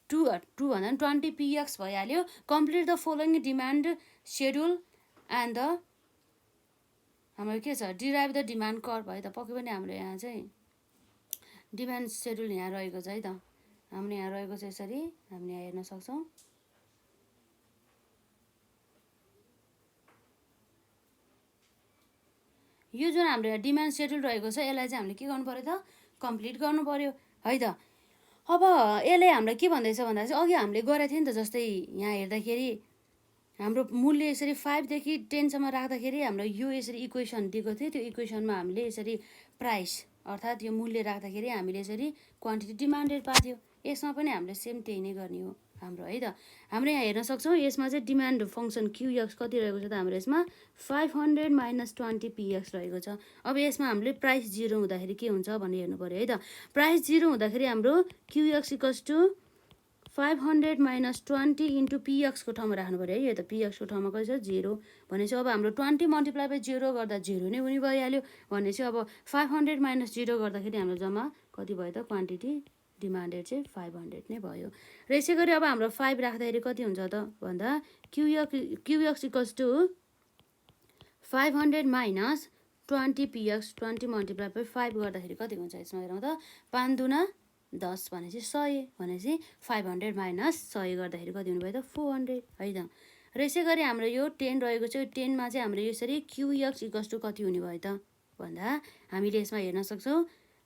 Speaker 1: 2 भन्दा 20 px भइहाल्यो। Complete the following demand schedule and the हाम्रो के छ डिराइभ द डिमान्ड कर्भ है त। पक्कै पनि हाम्रो यहाँ चाहिँ डिमान्ड सेड्युल यहाँ रहेको छ है त। हामीले यहाँ रहेको छ यसरी हामीले यहाँ हेर्न सक्छौँ। यो जुन हाम्रो डिमान्ड सेड्युल रहेको छ यसलाई चाहिँ हामीले के गर्नु पर्यो त कम्प्लिट गर्नु पर्यो है त। अब यसले हामीलाई के भन्दैछ भन्दा चाहिँ अघि हामीले गरेको थियो नि त, जस्तै यहाँ हेर्दाखेरि हाम्रो मूल्य यसरी 5 देखि 10 सम्म राख्दाखेरि हाम्रो यो यसरी इक्वेसन दिएको थियो। त्यो इक्वेसनमा हामीले यसरी प्राइस अर्थात् यो मूल्य राख्दाखेरि हामीले यसरी क्वान्टिटी डिमान्डेड पाएको थियो। यसमा पनि हामीले सेम त्यही नै गर्ने हो हाम्रो है त। हाम्रो यहाँ हेर्न सक्छौँ यसमा चाहिँ डिमान्ड फङ्सन क्युएक्स कति रहेको छ त हाम्रो यसमा 500 माइनस 20 px रहेको छ। अब यसमा हामीले प्राइस 0 हुँदाखेरि के हुन्छ भन्ने हेर्नु पर्यो है त। प्राइस 0 हुँदाखेरि हाम्रो QX equals to 500 minus 20 into px को ठाउँमा राख्नु पर्यो है। यो त px को ठाउँमा कति छ 0 भनेपछि अब हाम्रो 20 मल्टिप्लाई बाई 0 गर्दा 0 नै हुने भइहाल्यो। भनेपछि अब 500 माइनस 0 गर्दाखेरि हाम्रो जम्मा कति भयो त क्वान्टिटी डिमान्डेड चाहिँ 500 नै भयो। र यसै गरी अब हाम्रो 5 राख्दाखेरि कति हुन्छ त भन्दा QX equals to 500 minus 20 px 20 multiply by 5 गर्दाखेरि कति हुन्छ यसमा हेरौँ त 5 दुना 10 भनेपछि 100 भनेपछि 500 माइनस 100 गर्दाखेरि कति हुनुभयो त 400 है त। र यसै गरी हाम्रो यो 10 रहेको छ, 10मा चाहिँ हाम्रो यसरी क्युएक्स इक्वल्स टु कति हुने भयो त भन्दा हामीले यसमा हेर्न सक्छौँ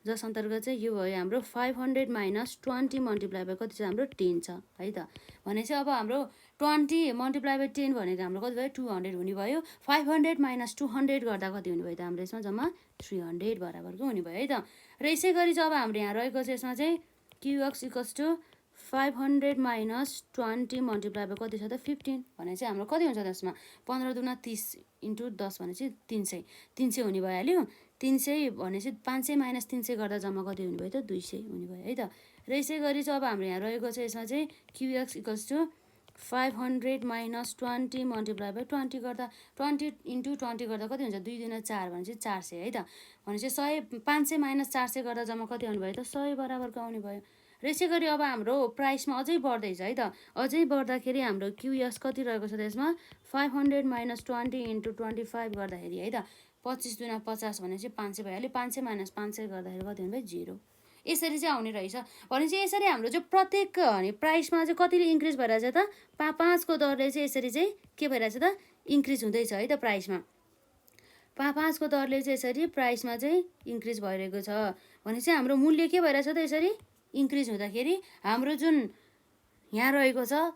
Speaker 1: जस अन्तर्गत चाहिँ यो भयो हाम्रो 500 माइनस 20 मल्टिप्लाई बाई कति छ हाम्रो 10 छ है त। भनेपछि अब हाम्रो 20 मल्टिप्लाई बाई 10 भनेको हाम्रो कति भयो 200 हुने भयो। 500 माइनस 200 गर्दा कति हुने भयो त हाम्रो यसमा जम्मा 300 बराबरको हुने भयो है त। र यसै गरी चाहिँ अब हाम्रो यहाँ रहेको छ यसमा चाहिँ QX equals to 500 minus 20 multiply by कति छ त 15 भने चाहिँ हाम्रो कति हुन्छ त्यसमा 15 दुना 30 इन्टु 10 भनेपछि 300 हुने भइहाल्यो। 300 भनेपछि 500 माइनस 300 गर्दा जम्मा कति हुने भयो त 200 हुने भयो है त। र यसै गरी चाहिँ अब हाम्रो यहाँ रहेको छ यसमा चाहिँ QX equals to 500 minus 20 multiply by 20 गर्दा 20 इन्टु 20 गर्दा कति हुन्छ 2 दुना 4 भनेपछि 400 है त। भनेपछि 500 माइनस 400 गर्दा जम्मा कति आउने भयो त 100 बराबरको आउने भयो। र यसै गरी अब हाम्रो प्राइसमा अझै बढ्दैछ है त। अझै बढ्दाखेरि हाम्रो क्युएस कति रहेको छ त्यसमा 500 माइनस 20 इन्टु 25 गर्दाखेरि है त 25 दुना 50 भनेपछि 500 भइहाल्यो। 500 माइनस 500 गर्दाखेरि कति हुनुभयो 0। यसरी चाहिँ आउने रहेछ। भनेपछि यसरी हाम्रो जो प्रत्येक प्राइसमा चाहिँ कतिले इन्क्रिज भइरहेछ त 5को दरले चाहिँ यसरी चाहिँ के भइरहेछ त इन्क्रिज हुँदैछ है त प्राइसमा। 5को दरले चाहिँ यसरी प्राइसमा चाहिँ इन्क्रिज भइरहेको छ। भनेपछि हाम्रो मूल्य के भइरहेछ त यसरी इन्क्रिज हुँदाखेरि हाम्रो जुन यहाँ रहेको छ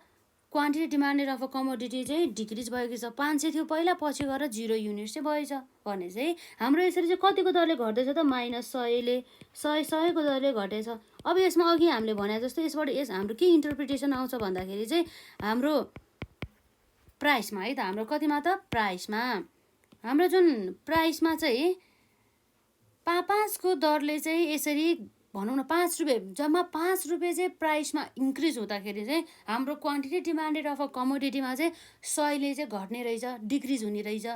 Speaker 1: quantity demanded of a commodity चाहिँ डिक्रिज भएको छ। 500 थियो पहिला, पछि गएर 0 युनिट चाहिँ भएछ भने चाहिँ हाम्रो यसरी चाहिँ कतिको दरले घट्दैछ त -100ले 100को दरले घटेछ। अब यसमा अघि हामीले भने जस्तो यसबाट हाम्रो के इन्टरप्रिटेसन आउँछ भन्दाखेरि चाहिँ हाम्रो प्राइसमा है त हाम्रो कतिमा त प्राइसमा हाम्रो जुन प्राइसमा चाहिँ 5को दरले चाहिँ यसरी भनौँ न 5 रुपियाँ जम्मा 5 रुपियाँ चाहिँ प्राइसमा इन्क्रिज हुँदाखेरि चाहिँ हाम्रो क्वान्टिटी डिमान्डेड अफ अ कमोडिटीमा चाहिँ 100ले चाहिँ घट्ने रहेछ, डिक्रिज हुने रहेछ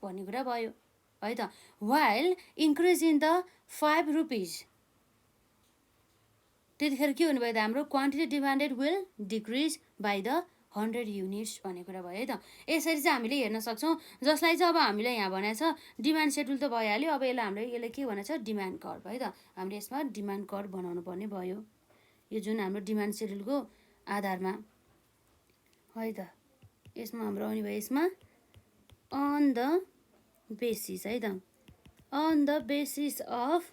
Speaker 1: भन्ने कुरा भयो है त। While increase in the 5 rupees त्यतिखेर के हुने भयो त हाम्रो quantity demanded will decrease by the 100 units भन्ने कुरा भयो है त। यसरी चाहिँ हामीले हेर्न सक्छौँ, जसलाई चाहिँ अब हामीले यहाँ भनेको छ डिमान्ड सेड्युल त भइहाल्यो। अब यसले के भनेको छ डिमान्ड कर्भ है त। हामीले यसमा डिमान्ड कर्भ बनाउनु पर्ने भयो, यो जुन हाम्रो डिमान्ड सेड्युलको आधारमा है त। यसमा हाम्रो आउने भयो यसमा अन द बेसिस है त, on the basis of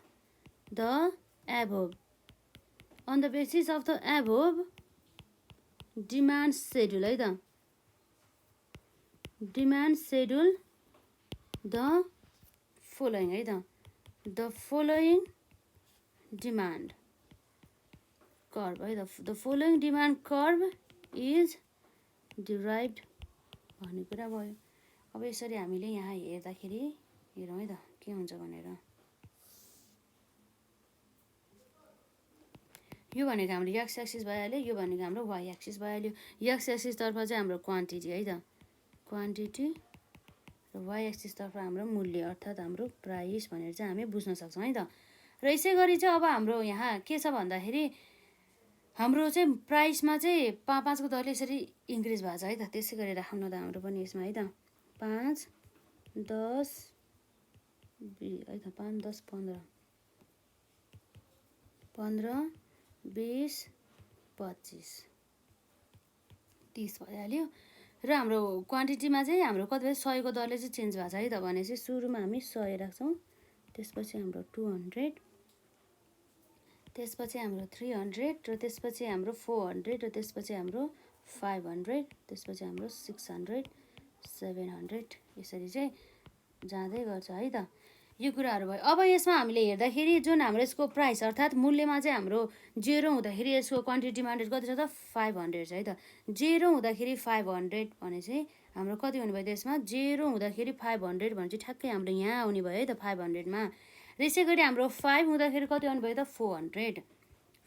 Speaker 1: the above, on the basis of the above demand schedule है त, डिमान्ड सेड्युल द फलोइङ है त, द फलोइङ डिमान्ड कर्भ है त, the following demand curve is derived भन्ने कुरा भयो। अब यसरी हामीले यहाँ हेर्दाखेरि हेरौँ है त के हुन्छ भनेर। यो भनेको हाम्रो एक्स एक्सिस भइहाल्यो, यो भनेको हाम्रो वाइ एक्सिस भइहाल्यो। एक्स एक्सिसतर्फ चाहिँ हाम्रो क्वान्टिटी है त, क्वान्टिटी, र वाइ एक्सिसतर्फ हाम्रो मूल्य अर्थात् हाम्रो प्राइस भनेर चाहिँ हामी बुझ्न सक्छौँ है त। र यसै गरी चाहिँ अब हाम्रो यहाँ के छ भन्दाखेरि हाम्रो चाहिँ प्राइसमा चाहिँ 5को दरले यसरी इन्क्रिज भएको छ है त। त्यसै गरी राखौँ न त हाम्रो पनि यसमा है त 5, 10, 20 है त, 5, 10, 15, 20, 25, 30 भइहाल्यो। र हाम्रो क्वान्टिटीमा चाहिँ हाम्रो कति भयो 100को दरले चाहिँ चेन्ज भएको छ है त। भनेपछि सुरुमा हामी 100 राख्छौँ, त्यसपछि हाम्रो 200, त्यसपछि हाम्रो 300, र त्यसपछि हाम्रो 400, र त्यसपछि हाम्रो 500, त्यसपछि हाम्रो 600, 700 यसरी चाहिँ जाँदै गर्छ है त। यो कुराहरू भयो। अब यसमा हामीले हेर्दाखेरि जुन हाम्रो यसको प्राइस अर्थात् मूल्यमा चाहिँ हाम्रो 0 हुँदाखेरि यसको क्वान्टिटी डिमान्डेड कति छ त 500 छ है त। 0 हुँदाखेरि 500 भने चाहिँ हाम्रो कति हुने भयो त यसमा 0 हुँदाखेरि 500 भने चाहिँ ठ्याक्कै हाम्रो यहाँ आउने भयो है त 500मा। र यसै गरी हाम्रो 5 हुँदाखेरि कति आउने भयो त 400,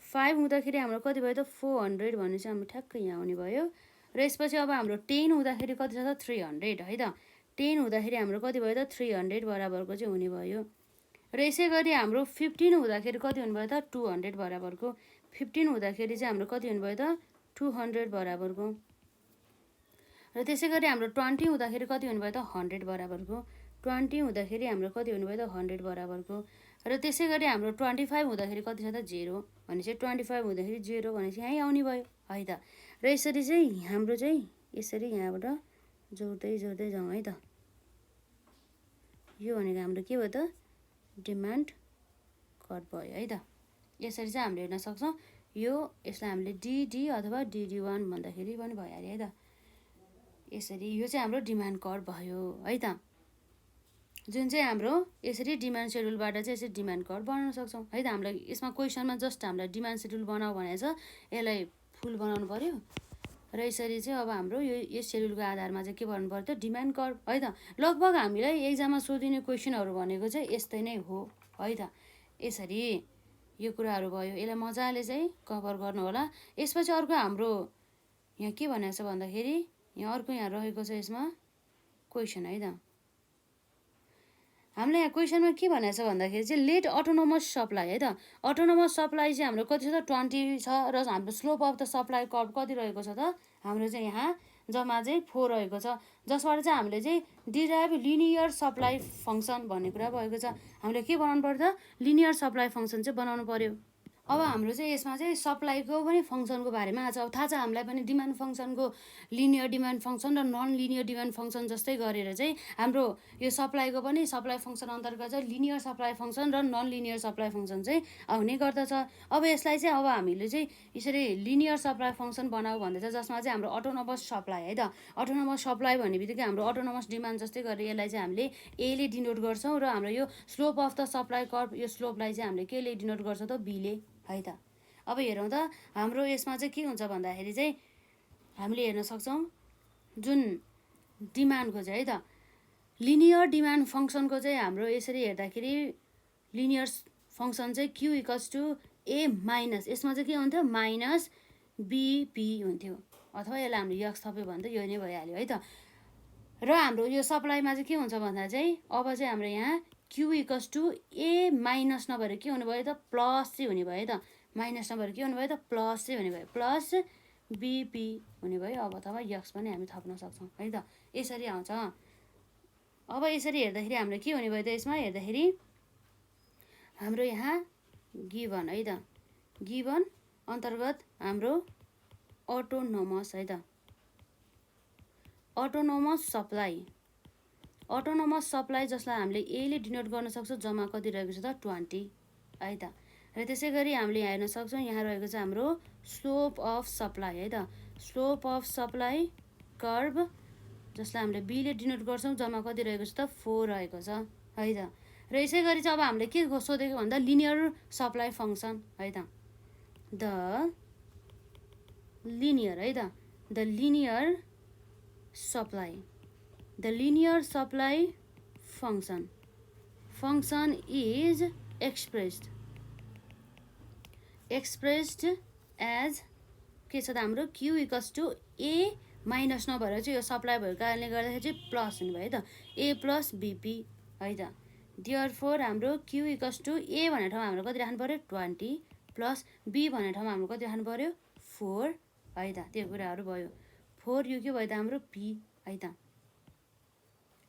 Speaker 1: 5 हुँदाखेरि हाम्रो कति भयो त 400 भने चाहिँ हाम्रो ठ्याक्कै यहाँ आउने भयो। र यसपछि अब हाम्रो 10 हुँदाखेरि कति छ त 300 है त। 10 हुँदाखेरि हाम्रो कति भयो त 300 बराबरको चाहिँ हुने भयो। र यसै गरी हाम्रो 15 हुँदाखेरि कति हुने भयो त 200 बराबरको, 15 हुँदाखेरि चाहिँ हाम्रो कति हुने भयो त 200 बराबरको। र त्यसै गरी हाम्रो 20 हुँदाखेरि कति हुने भयो त 100 बराबरको, 20 हुँदाखेरि हाम्रो कति हुने भयो त 100 बराबरको। र त्यसै गरी हाम्रो 25 हुँदाखेरि कति छ त 0 भने चाहिँ 25 हुँदाखेरि 0 भने चाहिँ यहीँ आउने भयो है त। र यसरी चाहिँ हाम्रो चाहिँ यसरी यहाँबाट जोड्दै जोड्दै जाउँ है त। यो भनेको हाम्रो के भयो त डिमान्ड कर्भ भयो है त। यसरी चाहिँ हामीले हेर्न सक्छौँ। यसलाई हामीले डिडी अथवा डिडी1 भन्दाखेरि पनि भइहाल्यो है त। यसरी यो चाहिँ हाम्रो डिमान्ड कर्भ भयो है त, जुन चाहिँ हाम्रो यसरी डिमान्ड सेड्युलबाट चाहिँ यसरी डिमान्ड कर्भ बनाउन सक्छौँ है त। हामीलाई यसमा क्वेसनमा जस्ट हामीलाई डिमान्ड सेड्युल बनाऊ भनेको छ, यसलाई फुल बनाउनु पर्यो। र यसरी चाहिँ अब हाम्रो यस सेड्युलको आधारमा चाहिँ के गर्नु पर्यो त डिमान्ड कर्भ है त। लगभग हामीलाई एक्जाममा सोधिने क्वेसनहरू भनेको चाहिँ यस्तै नै हो है त। यसरी यो कुराहरू भयो, यसलाई मजाले चाहिँ कभर गर्नु होला। यसपछि अर्को हाम्रो यहाँ के भनेको छ भन्दाखेरि यहाँ अर्को यहाँ रहेको छ यसमा क्वेसन है त। हामीलाई यहाँ क्वेसनमा के भनेको छ भन्दाखेरि चाहिँ लेट अटोनोमस सप्लाई है त। अटोनोमस सप्लाई चाहिँ हाम्रो कति छ त 20 छ, र हाम्रो slope of the supply curve कति रहेको छ त हाम्रो चाहिँ यहाँ जम्मा चाहिँ 4 रहेको छ, जसबाट चाहिँ हामीले चाहिँ डिराइभ लिनियर सप्लाई फङ्सन भन्ने कुरा भएको छ। हामीले के बनाउनु पर्यो त लिनियर सप्लाई फङ्सन चाहिँ बनाउनु पर्यो अब हाम्रो चाहिँ यसमा चाहिँ सप्लाईको पनि फङ्सनको बारेमा आज अब थाहा छ हामीलाई पनि डिमान्ड फङ्सनको लिनियर डिमान्ड फङ्सन र नन लिनियर डिमान्ड फङ्सन जस्तै गरेर चाहिँ हाम्रो यो सप्लाईको पनि सप्लाई फङ्सन अन्तर्गत चाहिँ लिनियर सप्लाई फङ्सन र नन लिनियर सप्लाई फङ्सन चाहिँ आउने गर्दछ। अब यसलाई चाहिँ अब हामीले चाहिँ यसरी लिनियर सप्लाई फङ्सन बनाऊ भन्दैछ जसमा चाहिँ हाम्रो अटोनोमस सप्लाई है त। अटोनोमस सप्लाई भन्ने बित्तिकै हाम्रो अटोनोमस डिमान्ड जस्तै गरेर यसलाई चाहिँ हामीले एले डिनोट गर्छौँ र हाम्रो यो slope of the supply curve यो स्लोपलाई चाहिँ हामीले केले डिनोट गर्छौँ त बीले है त। अब हेरौँ त हाम्रो यसमा चाहिँ के हुन्छ भन्दाखेरि चाहिँ हामीले हेर्न सक्छौँ जुन डिमान्डको चाहिँ है त लिनियर डिमान्ड फङ्सनको चाहिँ हाम्रो यसरी हेर्दाखेरि लिनियर फङ्सन चाहिँ q equals to a minus यसमा चाहिँ के हुन्थ्यो माइनस बिपी हुन्थ्यो अथवा यसलाई हामीले यक्स थप्यो भने त यो नै भइहाल्यो है त। र हाम्रो यो सप्लाईमा चाहिँ के हुन्छ भन्दा चाहिँ अब चाहिँ हाम्रो यहाँ q equals to a minus नभएर के हुनुभयो त प्लस चाहिँ हुने भयो है त। माइनस नभएर के हुनुभयो त प्लस चाहिँ हुने भयो प्लस बिपी हुने भयो। अब अथवा यक्स पनि हामी थप्न सक्छौँ है त यसरी आउँछ। अब यसरी हेर्दाखेरि हाम्रो के हुने भयो त यसमा हेर्दाखेरि हाम्रो यहाँ गिभन है त गिभन अन्तर्गत हाम्रो अटोनोमस है त अटोनोमस सप्लाई जसलाई हामीले एले डिनोट गर्न सक्छौँ जम्मा कति रहेको छ त 20 है त। र त्यसै गरी हामीले यहाँ हेर्न सक्छौँ यहाँ रहेको छ हाम्रो स्लोप अफ सप्लाई है त स्लोप अफ सप्लाई कर्भ जसलाई हामीले बीले डिनोट गर्छौँ जम्मा कति रहेको छ त 4 रहेको छ है त। र यसै गरी चाहिँ अब हामीले के सोधेको भन्दा लिनियर सप्लाई फङ्सन है त द लिनियर है त the linear supply function is expressed as के छ त हाम्रो q equals to a minus नभएर चाहिँ यो सप्लाई भएको कारणले गर्दाखेरि चाहिँ प्लस हुने भयो है त ए प्लस बिपी है त। देयरफोर हाम्रो क्यु इक्वल्स टु ए भन्ने ठाउँमा हाम्रो कति राख्नु पऱ्यो 20 प्लस बी भन्ने ठाउँमा हाम्रो कति राख्नु पऱ्यो 4 है त। त्यो कुराहरू भयो 4 यो के भयो त हाम्रो पी है त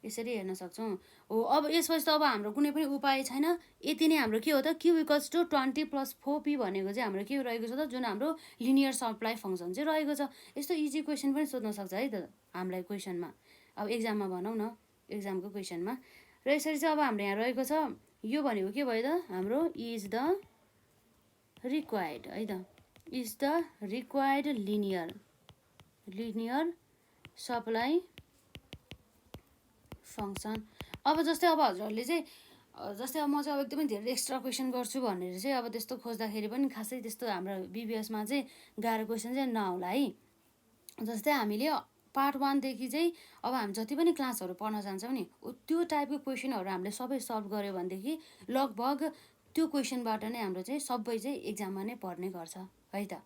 Speaker 1: यसरी हेर्न सक्छौँ हो। अब यसपछि त अब हाम्रो कुनै पनि उपाय छैन यति नै हाम्रो के हो त q equals to 20 plus 4p भनेको चाहिँ हाम्रो के रहेको छ त जुन हाम्रो लिनियर सप्लाई फङ्सन चाहिँ रहेको छ। यस्तो इजी क्वेसन पनि सोध्न सक्छ है त हामीलाई क्वेसनमा अब एक्जाममा भनौँ न एक्जामको क्वेसनमा। र यसरी चाहिँ अब हाम्रो यहाँ रहेको छ यो भनेको के भयो त हाम्रो इज द रिक्वायर्ड है त लिनियर सप्लाई फङ्सन। अब जस्तै अब हजुरहरूले चाहिँ जस्तै अब म चाहिँ अब एकदमै धेरै एक्स्ट्रा क्वेसन गर्छु भनेर चाहिँ अब त्यस्तो खोज्दाखेरि पनि खासै त्यस्तो हाम्रो बिबिएसमा चाहिँ गाह्रो क्वेसन चाहिँ नहोला है। जस्तै हामीले पार्ट 1 देखि चाहिँ अब हामी जति पनि क्लासहरू पढ्न जान्छौँ नि त्यो टाइपको क्वेसनहरू हामीले सबै सल्भ गऱ्यो भनेदेखि लगभग त्यो क्वेसनबाट नै हाम्रो चाहिँ सबै चाहिँ एक्जाममा नै पर्ने गर्छ है त।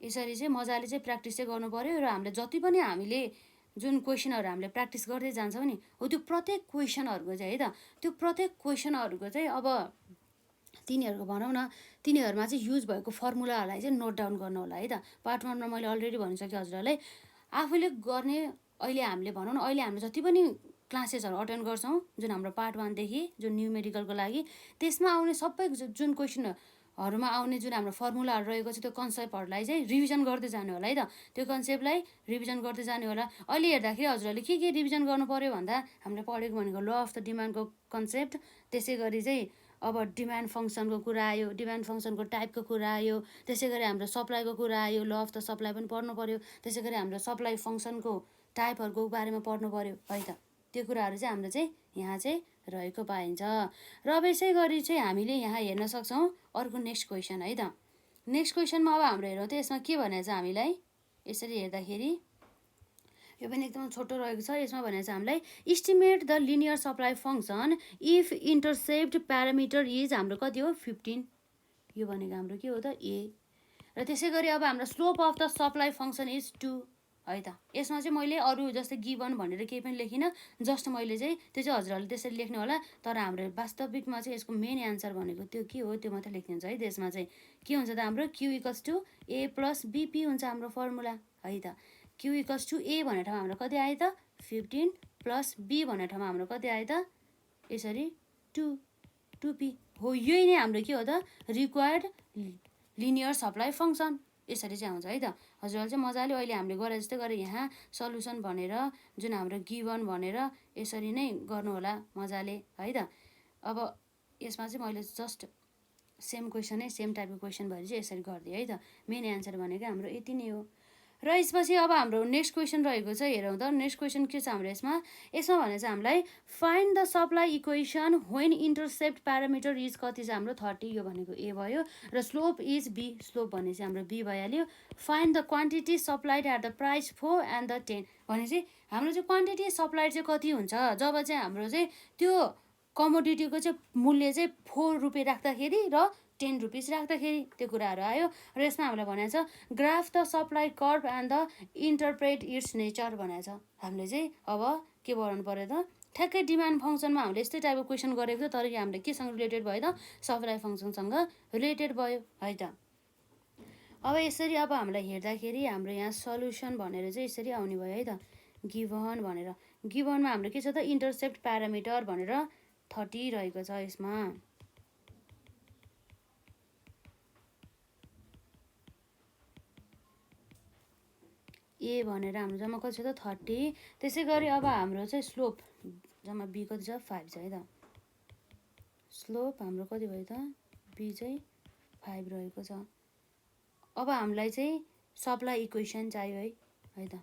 Speaker 1: यसरी चाहिँ मजाले चाहिँ प्र्याक्टिस चाहिँ गर्नु पऱ्यो र हामीले जति पनि हामीले जुन क्वेसनहरू हामीले प्र्याक्टिस गर्दै जान्छौँ नि हो त्यो प्रत्येक क्वेसनहरूको चाहिँ है त त्यो प्रत्येक क्वेसनहरूको चाहिँ अब तिनीहरूको भनौँ न तिनीहरूमा चाहिँ युज भएको फर्मुलाहरूलाई चाहिँ नोट डाउन गर्नु होला है त। पार्ट 1मा मैले अलरेडी भनिसकेँ हजुरहरूलाई आफूले गर्ने अहिले हामीले भनौँ न अहिले हामीले जति पनि क्लासेसहरू अटेन्ड गर्छौँ जुन हाम्रो पार्ट 1 देखि जुन न्यू मेडिकलको लागि त्यसमा आउने सबै जुन क्वेसनहरूमा आउने जुन हाम्रो फर्मुलाहरू रहेको छ त्यो कन्सेप्टहरूलाई चाहिँ रिभिजन गर्दै जानु होला है त। त्यो कन्सेप्टलाई रिभिजन गर्दै जानु होला। अहिले हेर्दाखेरि हजुरहरूले के रिभिजन गर्नु पऱ्यो भन्दा हामीले पढेको भनेको ल अफ द डिमान्डको कन्सेप्ट त्यसै गरी चाहिँ अब डिमान्ड फङ्सनको कुरा आयो डिमान्ड फङ्सनको टाइपको कुरा आयो त्यसै गरी हाम्रो सप्लाईको कुरा आयो ल अफ द सप्लाई पनि पढ्नु पऱ्यो त्यसै गरी हाम्रो सप्लाई फङ्सनको टाइपहरूको बारेमा पढ्नु पऱ्यो है त। त्यो कुराहरू चाहिँ हाम्रो चाहिँ यहाँ चाहिँ रहेको पाइन्छ। र अब यसै गरी चाहिँ हामीले यहाँ हेर्न सक्छौँ अर्को नेक्स्ट क्वेसन है त। नेक्स्ट क्वेसनमा अब हाम्रो हेरौँ त यसमा के भनेको छ हामीलाई यसरी हेर्दाखेरि यो पनि एकदम छोटो रहेको छ। यसमा भनेको छ हामीलाई estimate the linear supply function if intercept parameter is हाम्रो कति हो 15 यो भनेको हाम्रो के हो त ए। र त्यसै गरी अब हाम्रो slope of the supply function is 2 है त। यसमा चाहिँ मैले अरू जस्तै गिभन भनेर केही पनि लेखिनँ जस्ट मैले चाहिँ त्यो चाहिँ हजुरहरूले त्यसरी लेख्नु होला तर हाम्रो वास्तविकमा चाहिँ यसको मेन एन्सर भनेको त्यो के हो त्यो मात्रै लेखिदिन्छ है। त्यसमा चाहिँ के हुन्छ त हाम्रो q equals to a plus bp हुन्छ हाम्रो फर्मुला है त। क्यु इक्वल्स टु ए भन्ने ठाउँमा हाम्रो कति आयो त 15 प्लस बी भन्ने ठाउँमा हाम्रो कति आयो त यसरी 2p हो यही नै हाम्रो के हो त रिक्वायर्ड लिनियर सप्लाई फङ्सन यसरी चाहिँ आउँछ है त हजुरहरूले चाहिँ मजाले अहिले हामीले गरे जस्तै गरेर यहाँ सल्युसन भनेर जुन हाम्रो गिभन भनेर यसरी नै गर्नु होला मजाले है त अब यसमा चाहिँ मैले जस्ट सेम क्वेसनै सेम टाइपको क्वेसन भएर चाहिँ यसरी गरिदिएँ है त मेन एन्सर भनेको हाम्रो यति नै हो र यसपछि अब हाम्रो नेक्स्ट क्वेसन रहेको छ हेरौँ त नेक्स्ट क्वेसन के छ हाम्रो यसमा यसमा भने चाहिँ हामीलाई find the supply equation when intercept parameter is कति छ हाम्रो 30 यो भनेको ए भयो र स्लोप इज बी स्लोप भने चाहिँ हाम्रो बी भइहाल्यो find the quantity supplied at the price 4 and the 10 भने चाहिँ हाम्रो चाहिँ क्वान्टिटी सप्लाइड चाहिँ कति हुन्छ जब चाहिँ हाम्रो चाहिँ त्यो कमोडिटीको चाहिँ मूल्य चाहिँ 4 रुपियाँ राख्दाखेरि र 10 रुपिस राख्दाखेरि त्यो कुराहरू आयो र यसमा हामीलाई भनेको छ graph the supply curve and the interpret its nature भनेको छ हामीले चाहिँ अब के बनाउनु पऱ्यो त ठ्याक्कै डिमान्ड फङ्सनमा हामीले यस्तै टाइपको क्वेसन गरेको थियो तर हामीले केसँग रिलेटेड भयो त सप्लाई फङ्सनसँग रिलेटेड भयो है त अब यसरी अब हामीलाई हेर्दाखेरि हाम्रो यहाँ सल्युसन भनेर चाहिँ यसरी आउने भयो है त गिभन भनेर गिभनमा हाम्रो के छ त इन्टरसेप्ट प्यारामिटर भनेर 30 रहेको छ यसमा ए भनेर हाम्रो जम्मा कति छ त 30 त्यसै गरी अब हाम्रो चाहिँ स्लोप जम्मा बी कति छ 5 छ है त स्लोप हाम्रो कति भयो त बी चाहिँ 5 रहेको छ अब हामीलाई चाहिँ सप्लाई इक्वेसन चाहियो है त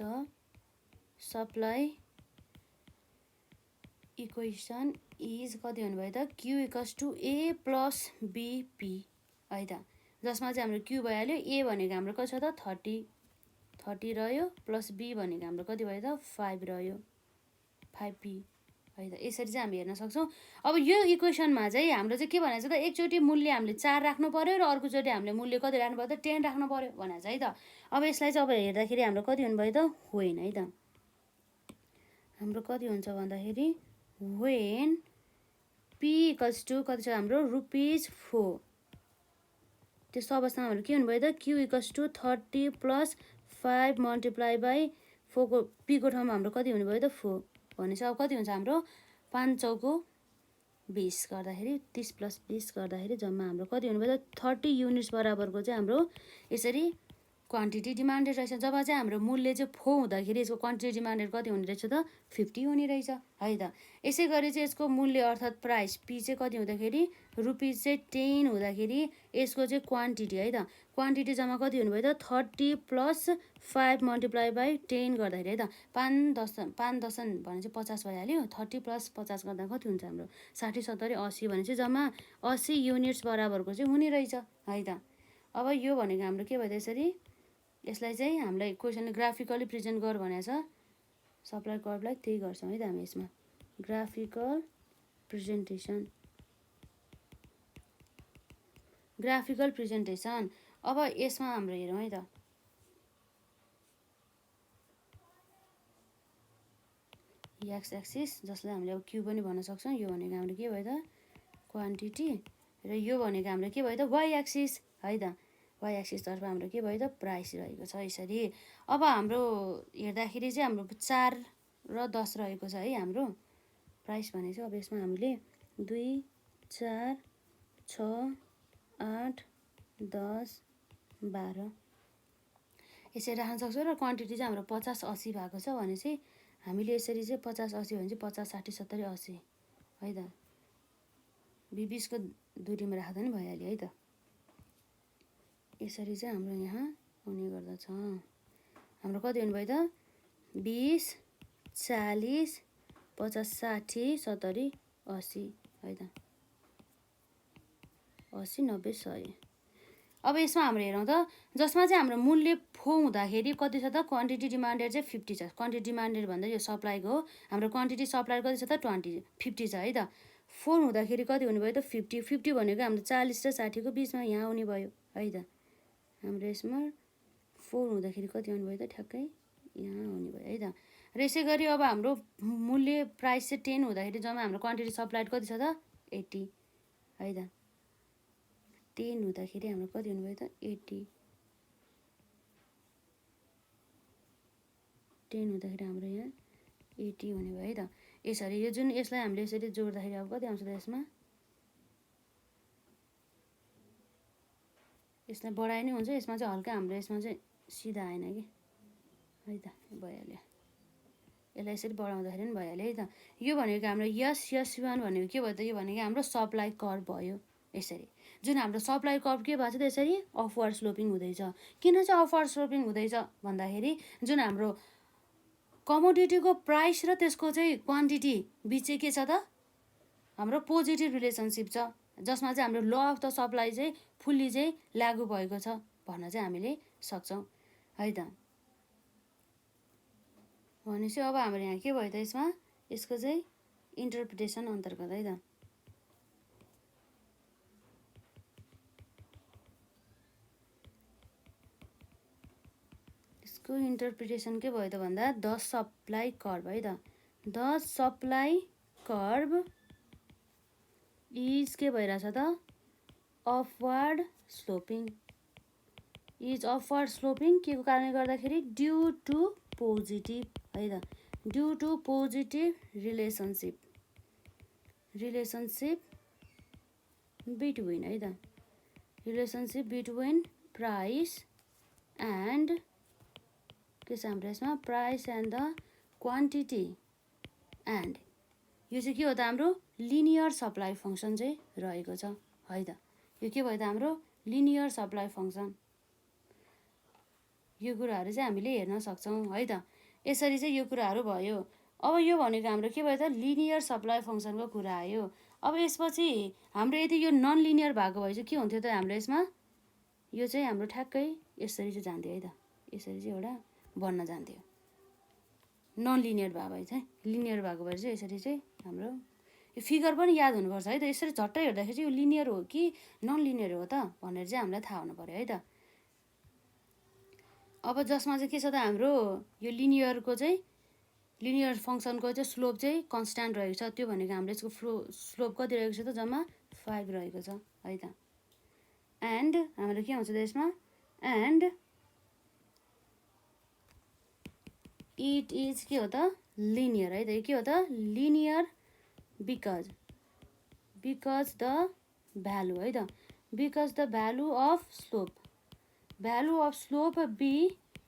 Speaker 1: द सप्लाई इक्वेसन इज कति हुनुभयो त q equals to a plus bp है त जसमा चाहिँ हाम्रो क्यु भइहाल्यो ए भनेको हाम्रो कति छ त 30 रह्यो प्लस बी भनेको हाम्रो कति भयो त 5 रह्यो 5p है त यसरी चाहिँ हामी हेर्न सक्छौँ अब यो इक्वेसनमा चाहिँ हाम्रो चाहिँ के भनेको छ त एकचोटि मूल्य हामीले 4 राख्नु पर्यो र अर्कोचोटि हामीले मूल्य कति राख्नु पर्यो त 10 राख्नु पर्यो भनेको छ है त अब यसलाई चाहिँ अब हेर्दाखेरि हाम्रो कति हुनुभयो त वेन है त हाम्रो कति हुन्छ भन्दाखेरि वेन पी इक्वल्स टु कति छ हाम्रो ₹4 त्यस्तो अवस्थामा हाम्रो के हुनुभयो त q equals to 30 plus 5 multiply by 4 को पीको ठाउँमा हाम्रो कति हुनुभयो त 4 भनेपछि अब कति हुन्छ हाम्रो 5 चौको 20 गर्दाखेरि 30 प्लस 20 गर्दाखेरि जम्मा हाम्रो कति हुनुभयो त 30 युनिट्स बराबरको चाहिँ हाम्रो यसरी क्वान्टिटी डिमान्डेड रहेछ जब चाहिँ हाम्रो मूल्य चाहिँ 4 हुँदाखेरि यसको क्वान्टिटी डिमान्डेड कति हुने रहेछ त 50 हुने रहेछ है त यसै गरी चाहिँ यसको मूल्य अर्थात् प्राइस पी चाहिँ कति हुँदाखेरि रुपिस चाहिँ 10 हुँदाखेरि यसको चाहिँ क्वान्टिटी है त क्वान्टिटी जम्मा कति हुनुभयो त 30 प्लस 5 मल्टिप्लाई बाई 10 गर्दाखेरि है त 5 दशन भने चाहिँ 50 भइहाल्यो 30 प्लस 50 गर्दा कति हुन्छ हाम्रो 60 70 80 भने चाहिँ जम्मा 80 युनिट्स बराबरको चाहिँ हुने रहेछ है त अब यो भनेको हाम्रो के भयो त यसरी यसलाई चाहिँ हामीलाई क्वेसन ग्राफिकली प्रेजेन्ट गर भनेको छ सप्लाई कर्भलाई त्यही गर्छौँ है त हामी यसमा ग्राफिकल प्रेजेन्टेसन अब यसमा हाम्रो हेरौँ है त एक्स एक्सिस जसलाई हामीले अब क्यु पनि भन्न सक्छौँ यो भनेको हाम्रो के भयो त क्वान्टिटी र यो भनेको हाम्रो के भयो त वाइ एक्सिस है त वाइ एक्सिसतर्फ हाम्रो के भयो त प्राइस रहेको छ यसरी अब हाम्रो हेर्दाखेरि चाहिँ हाम्रो 4 र 10 रहेको छ है हाम्रो प्राइस भने चाहिँ अब यसमा हामीले 2 4 6 8 10 12 यसरी राख्न सक्छौँ र क्वान्टिटी चाहिँ हाम्रो 50 80 भएको छ भने चाहिँ हामीले यसरी चाहिँ 50 80 भने चाहिँ 50 60 70 80 है त 20 को दूरीमा राख्दा नि भइहाल्यो है त यसरी चाहिँ हाम्रो यहाँ हुने गर्दछ हाम्रो कति हुनुभयो त 20 40 50 60 70 80 है त 80 90 100 अब यसमा हाम्रो हेरौँ त जसमा चाहिँ हाम्रो मूल्य 4 हुँदाखेरि कति छ त क्वान्टिटी डिमान्डेड चाहिँ 50 छ क्वान्टिटी डिमान्डेड भन्दा यो सप्लाईको हो हाम्रो क्वान्टिटी सप्लाई कति छ त 50 छ है त 4 हुँदाखेरि कति हुने भयो त 50 भनेको हाम्रो 40 र 60 को बिचमा यहाँ आउने भयो है त हाम्रो यसमा 4 हुँदाखेरि कति आउने भयो त ठ्याक्कै यहाँ आउने भयो है त र यसै गरी अब हाम्रो मूल्य प्राइस चाहिँ 10 हुँदाखेरि जम्मा हाम्रो क्वान्टिटी सप्लाइड कति छ त 80 है त 10 हुँदाखेरि हाम्रो कति हुनुभयो त 80 10 हुँदाखेरि हाम्रो यहाँ 80 हुने भयो है त यसरी यो जुन यसलाई हामीले यसरी जोड्दाखेरि अब कति आउँछ त यसमा यसलाई बढाए नि हुन्छ, यसमा चाहिँ हल्का हाम्रो यसमा चाहिँ सिधा आएन कि है त, भइहाल्यो। यसलाई यसरी बढाउँदाखेरि पनि भइहाल्यो है त। यो भनेको हाम्रो S1 भनेको के भयो त, यो भनेको हाम्रो सप्लाई कर्भ भयो यसरी। जुन हाम्रो सप्लाई कर्भ के भएको छ त यसरी अपवर्ड स्लोपिङ हुँदैछ। किन चाहिँ अपवर्ड स्लोपिङ हुँदैछ भन्दाखेरि जुन हाम्रो कमोडिटीको प्राइस र त्यसको चाहिँ क्वान्टिटी बिच चाहिँ के छ त, हाम्रो पोजिटिभ रिलेसनसिप छ, जसमा चाहिँ हाम्रो ल अफ द सप्लाई चाहिँ फुल्ली चाहिँ लागु भएको छ भन्न चाहिँ हामीले सक्छौँ है त। भनेपछि अब हाम्रो यहाँ के भयो त, यसमा यसको चाहिँ इन्टरप्रिटेसन अन्तर्गत है त। यसको इन्टरप्रिटेसन के भयो त भन्दा द सप्लाई कर्भ है त। द सप्लाई कर्भ इज के भइरहेछ त, upward sloping, is upward sloping के को कारणले गर्दाखेरि ड्यु टु पोजिटिभ है त, due to positive relationship between है त, रिलेसनसिप बिट्विन प्राइस एन्ड के छ हाम्रो यसमा price and the quantity and यो चाहिँ के हो त हाम्रो लिनियर सप्लाई फङ्सन चाहिँ रहेको छ है त। यो के भयो त हाम्रो लिनियर सप्लाई फङ्सन, यो कुराहरू चाहिँ हामीले हेर्न सक्छौँ है त। यसरी चाहिँ यो कुराहरू भयो। अब यो भनेको हाम्रो के भयो त लिनियर सप्लाई फङ्सनको कुरा आयो। अब यसपछि हाम्रो यदि यो नन लिनियर भएको भए चाहिँ के हुन्थ्यो त हाम्रो यसमा, यो चाहिँ हाम्रो ठ्याक्कै यसरी चाहिँ जान्थ्यो है त, यसरी चाहिँ एउटा बन्न जान्थ्यो। नन लिनियर भएको भए चाहिँ, लिनियर भएको भए चाहिँ यसरी चाहिँ हाम्रो यो फिगर पनि याद हुनुपर्छ है त। यसरी झट्टै हेर्दाखेरि चाहिँ यो लिनियर हो कि नन लिनियर हो त भनेर चाहिँ हामीलाई थाहा हुनु पऱ्यो है त। अब जसमा चाहिँ के छ त हाम्रो यो लिनियरको चाहिँ लिनियर फङ्सनको चाहिँ स्लोप चाहिँ कन्स्ट्यान्ट रहेको छ, त्यो भनेको हाम्रो यसको स्लोप कति रहेको छ त, जम्मा 5 रहेको छ है त। एन्ड हाम्रो के हुन्छ त यसमा, एन्ड इट इज के हो त लिनियर है त। के हो त लिनियर बिकज द भ्यालु है त, because the value of slope b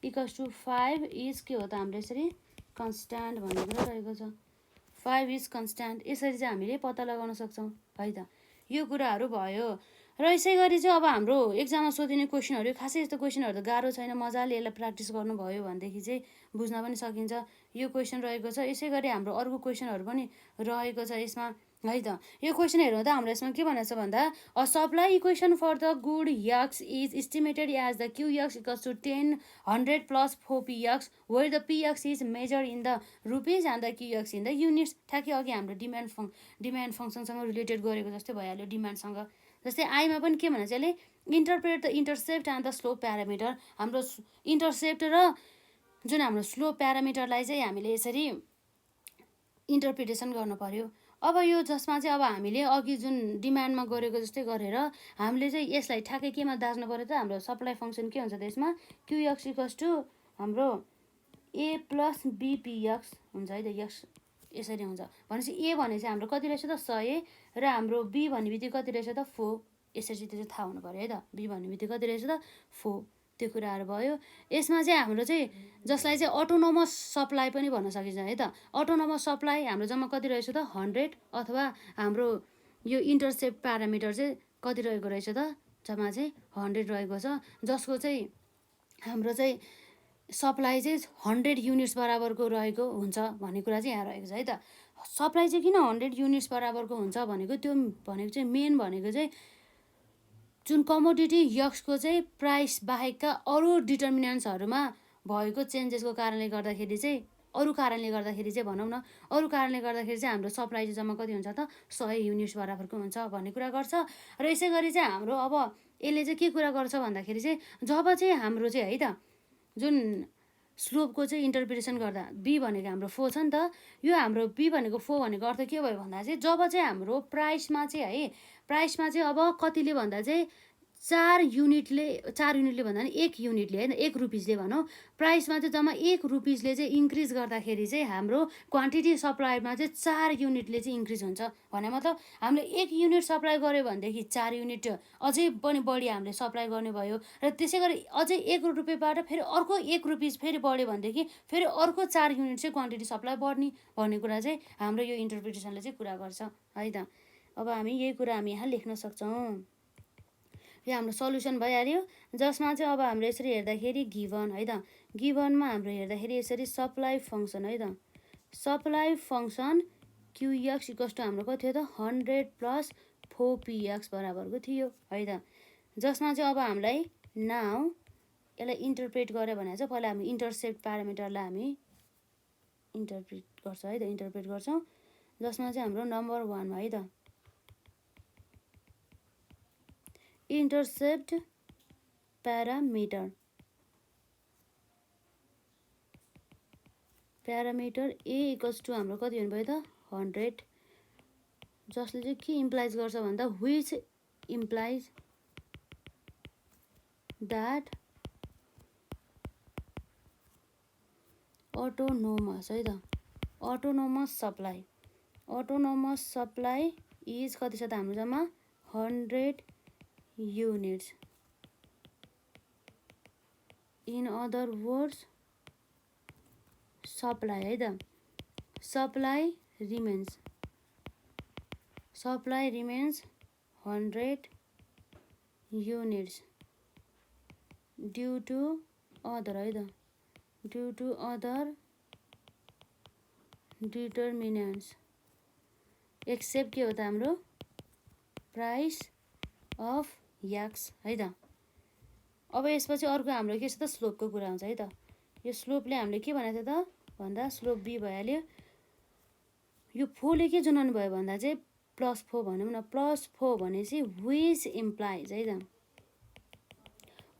Speaker 1: equals to 5 is के हो त हाम्रो यसरी कन्स्ट्यान्ट भन्ने कुरा रहेको छ। 5 इज कन्स्ट्यान्ट, यसरी चाहिँ हामीले पत्ता लगाउन सक्छौँ है त। यो कुराहरू भयो र यसै गरी चाहिँ अब हाम्रो एक्जाममा सोधिने क्वेसनहरू खासै यस्तो क्वेसनहरू त गाह्रो छैन, मजाले यसलाई प्र्याक्टिस गर्नुभयो भनेदेखि चाहिँ बुझ्न पनि सकिन्छ। यो क्वेसन रहेको छ, यसै गरी हाम्रो अर्को क्वेसनहरू पनि रहेको छ यसमा है त। यो क्वेसन हेर्नु त हाम्रो यसमा के भनेको छ भन्दा a supply equation for the good x is estimated as the q x equals to 10 100 plus 4 px where the px is measure in the rupees and the q x in the units. ठ्याक्कै अघि हाम्रो demand फङ्सनसँग related गरेको जस्तै भइहाल्यो डिमान्डसँग। जस्तै आईमा पनि के भन्छ यसले interpret the intercept and the slope parameter. हाम्रो इन्टरसेप्ट र जुन हाम्रो स्लोप प्यारामिटरलाई चाहिँ हामीले यसरी इन्टरप्रिटेसन गर्नु पर्यो। अब यो जसमा चाहिँ अब हामीले अघि जुन डिमान्डमा गरेको जस्तै गरेर हामीले चाहिँ यसलाई ठ्याक्कै केमा दाज्नु पऱ्यो त, हाम्रो सप्लाई फङ्सन के हुन्छ त यसमा क्युएक्स इक्वल्स टु हाम्रो ए प्लस बिपिएक्स हुन्छ है त, यक्स यसरी हुन्छ। भनेपछि ए भने चाहिँ हाम्रो कति रहेछ त 100 र हाम्रो बी भन्ने बित्तिकै कति रहेछ त 4, यसरी चाहिँ त्यो चाहिँ थाहा हुनु पऱ्यो है त। बी भन्ने बित्तिकै कति रहेछ त 4, त्यो कुराहरू भयो। यसमा चाहिँ हाम्रो चाहिँ जसलाई चाहिँ अटोनोमस सप्लाई पनि भन्न सकिन्छ है त। अटोनोमस सप्लाई हाम्रो जम्मा कति रहेछ त 100 अथवा हाम्रो यो इन्टरसेप्ट प्यारामिटर चाहिँ कति रहेको रहेछ त जम्मा चाहिँ 100 रहेको छ, जसको चाहिँ हाम्रो चाहिँ सप्लाई चाहिँ 100 युनिट्स बराबरको रहेको हुन्छ भन्ने कुरा चाहिँ यहाँ रहेको छ है त। सप्लाई चाहिँ किन 100 युनिट्स बराबरको हुन्छ भनेको त्यो भनेको चाहिँ मेन भनेको चाहिँ जुन कमोडिटी यक्सको चाहिँ प्राइस बाहेकका अरू डिटर्मिनेन्ट्सहरूमा भएको चेन्जेसको कारणले गर्दाखेरि चाहिँ भनौँ न अरू कारणले गर्दाखेरि चाहिँ हाम्रो सप्लाई चाहिँ जम्मा कति हुन्छ त 100 युनिट्स बराबरको हुन्छ भन्ने कुरा गर्छ। र यसै गरी चाहिँ हाम्रो अब यसले चाहिँ के कुरा गर्छ भन्दाखेरि चाहिँ जब चाहिँ हाम्रो चाहिँ है त जुन स्लोपको चाहिँ इन्टरप्रिटेसन गर्दा बी भनेको हाम्रो 4 छ नि त, यो हाम्रो बी भनेको 4 भनेको अर्थ के भयो भन्दा चाहिँ जब चाहिँ हाम्रो प्राइसमा चाहिँ अब कतिले भन्दा चाहिँ 4 युनिटले भन्दा नि 1 युनिटले होइन 1 रुपिसले भनौँ प्राइसमा चाहिँ जम्मा 1 रुपिसले चाहिँ इन्क्रिज गर्दाखेरि चाहिँ हाम्रो क्वान्टिटी सप्लाईमा चाहिँ 4 युनिटले चाहिँ इन्क्रिज हुन्छ भने मतलब हामीले 1 युनिट सप्लाई गऱ्यो भनेदेखि 4 युनिट अझै पनि बढी हामीले सप्लाई गर्ने भयो र त्यसै गरी अझै 1 रुपियाँबाट फेरि अर्को 1 रुपिस फेरि बढ्यो भनेदेखि फेरि अर्को 4 युनिट चाहिँ क्वान्टिटी सप्लाई बढ्ने भन्ने कुरा चाहिँ हाम्रो यो इन्टरप्रिटेसनले चाहिँ कुरा गर्छ है त। अब हामी यही कुरा हामी यहाँ लेख्न सक्छौँ। यो हाम्रो सल्युसन भइहाल्यो जसमा चाहिँ अब हाम्रो यसरी हेर्दाखेरि गिभन है त, गिभनमा हाम्रो हेर्दाखेरि यसरी सप्लाई फङ्सन है त, सप्लाई फङ्सन क्युएक्स इक्वल्स टु हाम्रो कति थियो त 100 प्लस 4px बराबरको थियो है त। जसमा चाहिँ अब हामीलाई नाउ यसलाई इन्टरप्रेट गऱ्यो भने चाहिँ पहिला हामी इन्टरसेप्ट प्यारामिटरलाई हामी इन्टरप्रेट गर्छ है त, इन्टरप्रेट गर्छौँ जसमा चाहिँ हाम्रो नम्बर 1 है त intercept parameter a equals to हाम्रो कति हुनुभयो त 100 जसले चाहिँ के इम्प्लाइज गर्छ भन्दा व्हिच इम्प्लाइज द्याट अटोनोमस है त, अटोनोमस सप्लाई इज कति छ त हाम्रो जम्मा 100 units. In other words supply है त, supply remains 100 units due to other है त, due to other determinants except के हो त हाम्रो प्राइस अफ एक्स है त। अब यसपछि अर्को हाम्रो के छ त स्लोपको कुरा हुन्छ है त। यो स्लोपले हामीले के भनेको थियो त भन्दा स्लोप बी भइहाल्यो। यो 4 ले के जनाउनु भयो भन्दा चाहिँ +4 भनौँ न, +4 भनेपछि व्हिच इम्प्लाइज है त,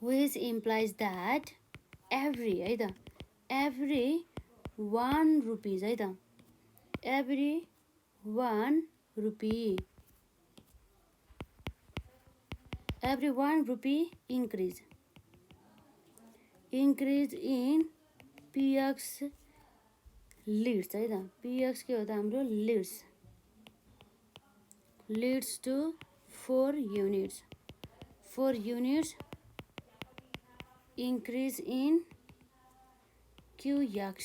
Speaker 1: व्हिच इम्प्लाइज द्याट एभ्री है त, एभ्री 1 रुपिज है त, every 1 rupee, every 1 rupee increase in px leads है त, px के हो त हाम्रो leads to 4 units increase in qx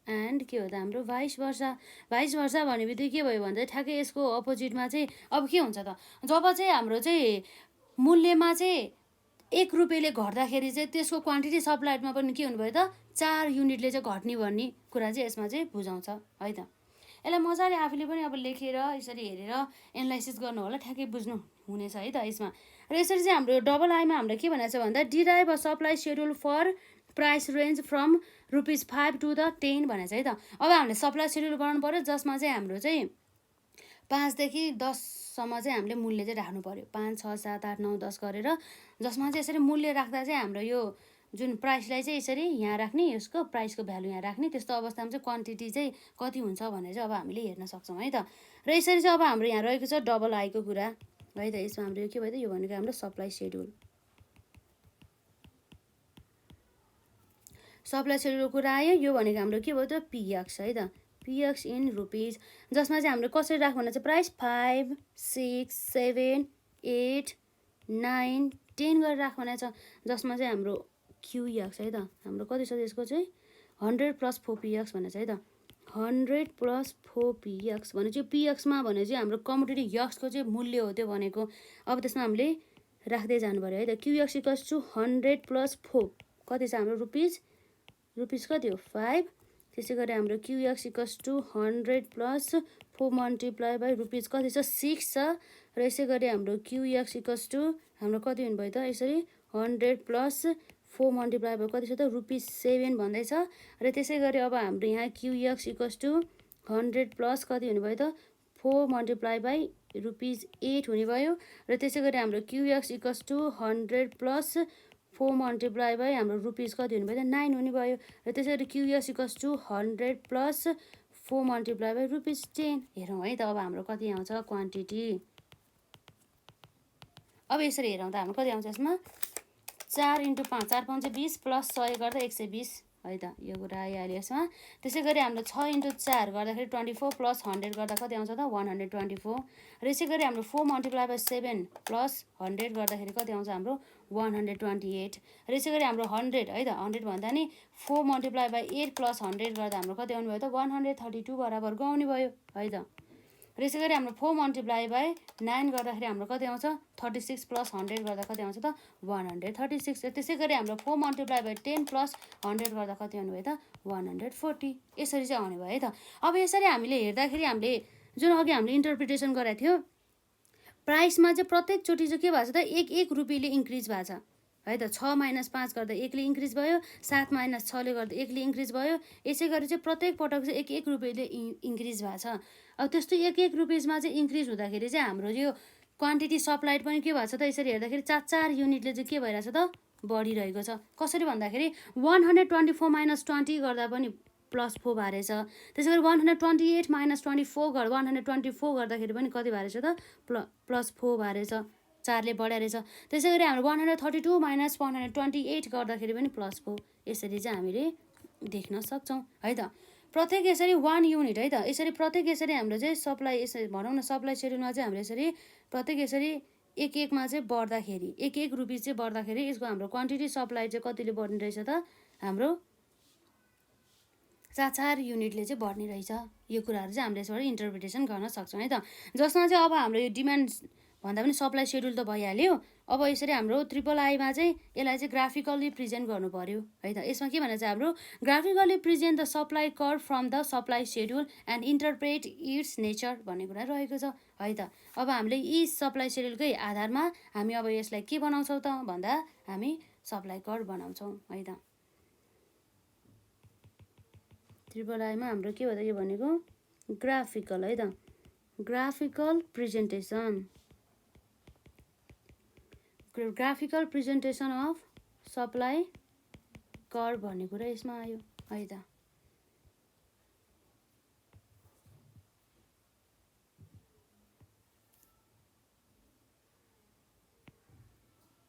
Speaker 1: and के हो त हाम्रो भाइस वर्सा भन्ने बित्तिकै के भयो भन्दा ठ्याक्कै यसको अपोजिटमा चाहिँ अब के हुन्छ त जब चाहिँ हाम्रो चाहिँ मूल्यमा चाहिँ 1 रुपियाँले घट्दाखेरि चाहिँ त्यसको क्वान्टिटी सप्लाईमा पनि के हुनुभयो त 4 युनिटले चाहिँ घट्ने भन्ने कुरा चाहिँ यसमा चाहिँ बुझाउँछ है त। यसलाई मजाले आफूले पनि अब लेखेर यसरी हेरेर एनालाइसिस गर्नु होला ठ्याक्कै बुझ्नु हुनेछ है त यसमा। र यसरी चाहिँ हाम्रो डबल आईमा हाम्रो के भनेको छ भन्दा derive a supply schedule for price range from ₹5 to the 10 भनेको छ है त। अब हामीले सप्लाई सेड्युल बनाउनु पर्यो जसमा चाहिँ हाम्रो चाहिँ 5 देखि 10 सम्म चाहिँ हामीले मूल्य चाहिँ राख्नु पर्यो, 5 6 7 8 9 10 गरेर, जसमा चाहिँ यसरी मूल्य राख्दा चाहिँ हाम्रो यो जुन प्राइसलाई चाहिँ यसरी यहाँ राख्ने, यसको प्राइसको भ्यालु यहाँ राख्ने, त्यस्तो अवस्थामा चाहिँ क्वान्टिटी चाहिँ कति हुन्छ भनेर चाहिँ अब हामीले हेर्न सक्छौँ है त। र यसरी चाहिँ अब हाम्रो यहाँ रहेको छ डबल आईको कुरा है त। यसमा हाम्रो यो के भयो त, यो भनेको हाम्रो सप्लाई सेड्युलको कुरा आयो। यो भनेको हाम्रो के भयो त px है त, px इन रुपिज, जसमा चाहिँ हाम्रो कसरी राख्नु भने चाहिँ प्राइस 5 6 7 8 9 10 गरेर राख्नु भनेको छ, जसमा चाहिँ हाम्रो qx है त हाम्रो कति छ यसको चाहिँ 100 प्लस 4px भनेको छ है त। 100 प्लस 4px भने चाहिँ pxमा भने चाहिँ हाम्रो कमोडिटी यक्सको चाहिँ मूल्य हो त्यो भनेको। अब त्यसमा हामीले राख्दै जानु पर्यो है त। qx इक्वल्स टु 100 प्लस 4 कति छ हाम्रो रुपिस कति हो 5, त्यसै गरी हाम्रो qx equals to 100 plus 4 multiply by rupees कति छ 6 छ। र यसै गरी हाम्रो qx इक्वल्स टु हाम्रो कति हुनुभयो त यसरी 100 प्लस 4 मल्टिप्लाई भयो कति छ त ₹7 भन्दैछ। र त्यसै गरी अब हाम्रो यहाँ qx इक्वल्स टु 100 प्लस कति हुनुभयो त 4 मल्टिप्लाई बाई ₹8 हुने भयो। र त्यसै गरी हाम्रो qx equals to 100 plus 4 multiply by हाम्रो रुपिस कति हुनुभयो त 9 हुने भयो। र त्यसै गरी qs equals to 100 plus 4 multiply by ₹10 हेरौँ है त अब हाम्रो कति आउँछ क्वान्टिटी। अब यसरी हेरौँ त हाम्रो कति आउँछ यसमा 4 × 5 4 × 5 20 प्लस 100 गर्दा 120 है त यो कुरा आइहाल्यो यसमा। त्यसै गरी हाम्रो 6 × 4 गर्दाखेरि 24 प्लस 100 गर्दा कति आउँछ त 124 र यसै गरी हाम्रो 4 मल्टिप्लाई बाई 7 प्लस 100 गर्दाखेरि कति आउँछ हाम्रो 128 र यसै गरी हाम्रो 100 है त 100 भन्दा नि 4 मल्टिप्लाई बाई 8 प्लस 100 गर्दा हाम्रो कति आउनु भयो त 132 बराबरको आउने भयो है त र यसै गरी हाम्रो 4 मल्टिप्लाई बाई 9 गर्दाखेरि हाम्रो कति आउँछ 36 प्लस 100 गर्दा कति आउँछ त 136 र त्यसै गरी हाम्रो 4 मल्टिप्लाई बाई 10 प्लस 100 गर्दा कति आउने भयो त 140 यसरी चाहिँ आउने भयो है त। अब यसरी हामीले हेर्दाखेरि हामीले जुन अघि हामीले इन्टरप्रिटेसन गरेको थियो प्राइसमा चाहिँ प्रत्येकचोटि चाहिँ के भएको छ त 1 रुपियाँले इन्क्रिज भएको छ है त 6 - 5 गर्दा 1ले इन्क्रिज भयो 7 - 6ले गर्दा 1ले इन्क्रिज भयो यसै गरी चाहिँ प्रत्येक पटक चाहिँ 1 रुपियाँले इन्क्रिज भएको छ। अब त्यस्तो 1 रुपियाँमा चाहिँ इन्क्रिज हुँदाखेरि चाहिँ हाम्रो यो क्वान्टिटी सप्लाइड पनि के भएको छ त यसरी हेर्दाखेरि 4 युनिटले चाहिँ के भइरहेछ त बढिरहेको छ। कसरी भन्दाखेरि 124 - 20 गर्दा पनि +4 भएको रहेछ। त्यसै गरी 128 - 24 124 गर्दाखेरि पनि कति भएको रहेछ त +4 भएको रहेछ 4ले बढाइ रहेछ। त्यसै गरी हाम्रो 132 - 128 गर्दाखेरि पनि +4 यसरी चाहिँ हामीले देख्न सक्छौँ है त। प्रत्येक यसरी 1 युनिट है त यसरी प्रत्येक यसरी हाम्रो चाहिँ सप्लाई यसरी भनौँ न सप्लाई सेड्युलमा चाहिँ हाम्रो यसरी प्रत्येक यसरी 1 चाहिँ बढ्दाखेरि 1 रुपियाँ चाहिँ बढ्दाखेरि यसको हाम्रो क्वान्टिटी सप्लाई चाहिँ कतिले बढ्ने रहेछ त हाम्रो 4 युनिटले चाहिँ बढ्ने रहेछ। यो कुराहरू चाहिँ हामीले यसबाट इन्टरप्रिटेसन गर्न सक्छौँ है त। जसमा चाहिँ अब हाम्रो यो डिमान्ड भन्दा पनि सप्लाई सेड्युल त भइहाल्यो। अब यसरी हाम्रो IIIमा चाहिँ यसलाई चाहिँ ग्राफिकल्ली प्रेजेन्ट गर्नु पर्यो है त। यसमा के भनेको छ हाम्रो graphically present the supply curve from the supply schedule and interpret its nature भन्ने कुरा रहेको छ है त। अब हामीले यी सप्लाई सेड्युलकै आधारमा हामी अब यसलाई के बनाउँछौँ त भन्दा हामी सप्लाई कर्भ बनाउँछौँ है त। IIIमा हाम्रो के हो त यो भनेको ग्राफिकल है त graphical presentation graphical presentation of supply curve भन्ने कुरा यसमा आयो है त।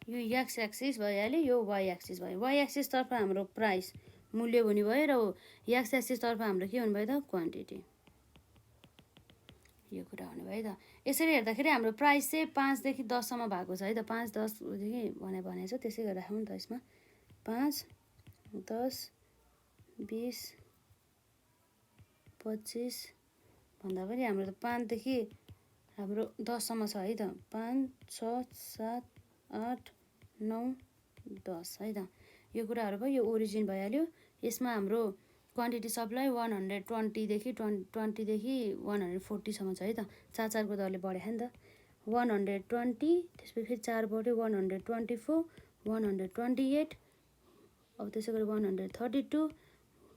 Speaker 1: यो एक्स एक्सिस भइहाल्यो यो वाइ एक्सिस भयो। वाइ एक्सिसतर्फ हाम्रो प्राइस मूल्य हुने भयो र एक्स एक्सिसतर्फ हाम्रो के हुने भयो त क्वान्टिटी यो कुरा हुने भयो है त। यसरी हेर्दाखेरि हाम्रो प्राइस चाहिँ 5 देखि 10 सम्म भएको छ है त 5 10 देखि भनेको छ त्यसै गरेर राखौँ नि त यसमा 5 10 20 25 भन्दा पनि हाम्रो त 5 देखि हाम्रो 10 सम्म छ है त 5 6 7 8 9 10 है त। यो कुराहरू भयो यो ओरिजिन भइहाल्यो। यसमा हाम्रो क्वान्टिटी सप्लाई 120 देखि 20 देखि 140 सम्म छ है त 4 को दरले बढ्यो नि त 120 त्यसपछि 4 बढ्यो 124 128 अब त्यसै गरी 132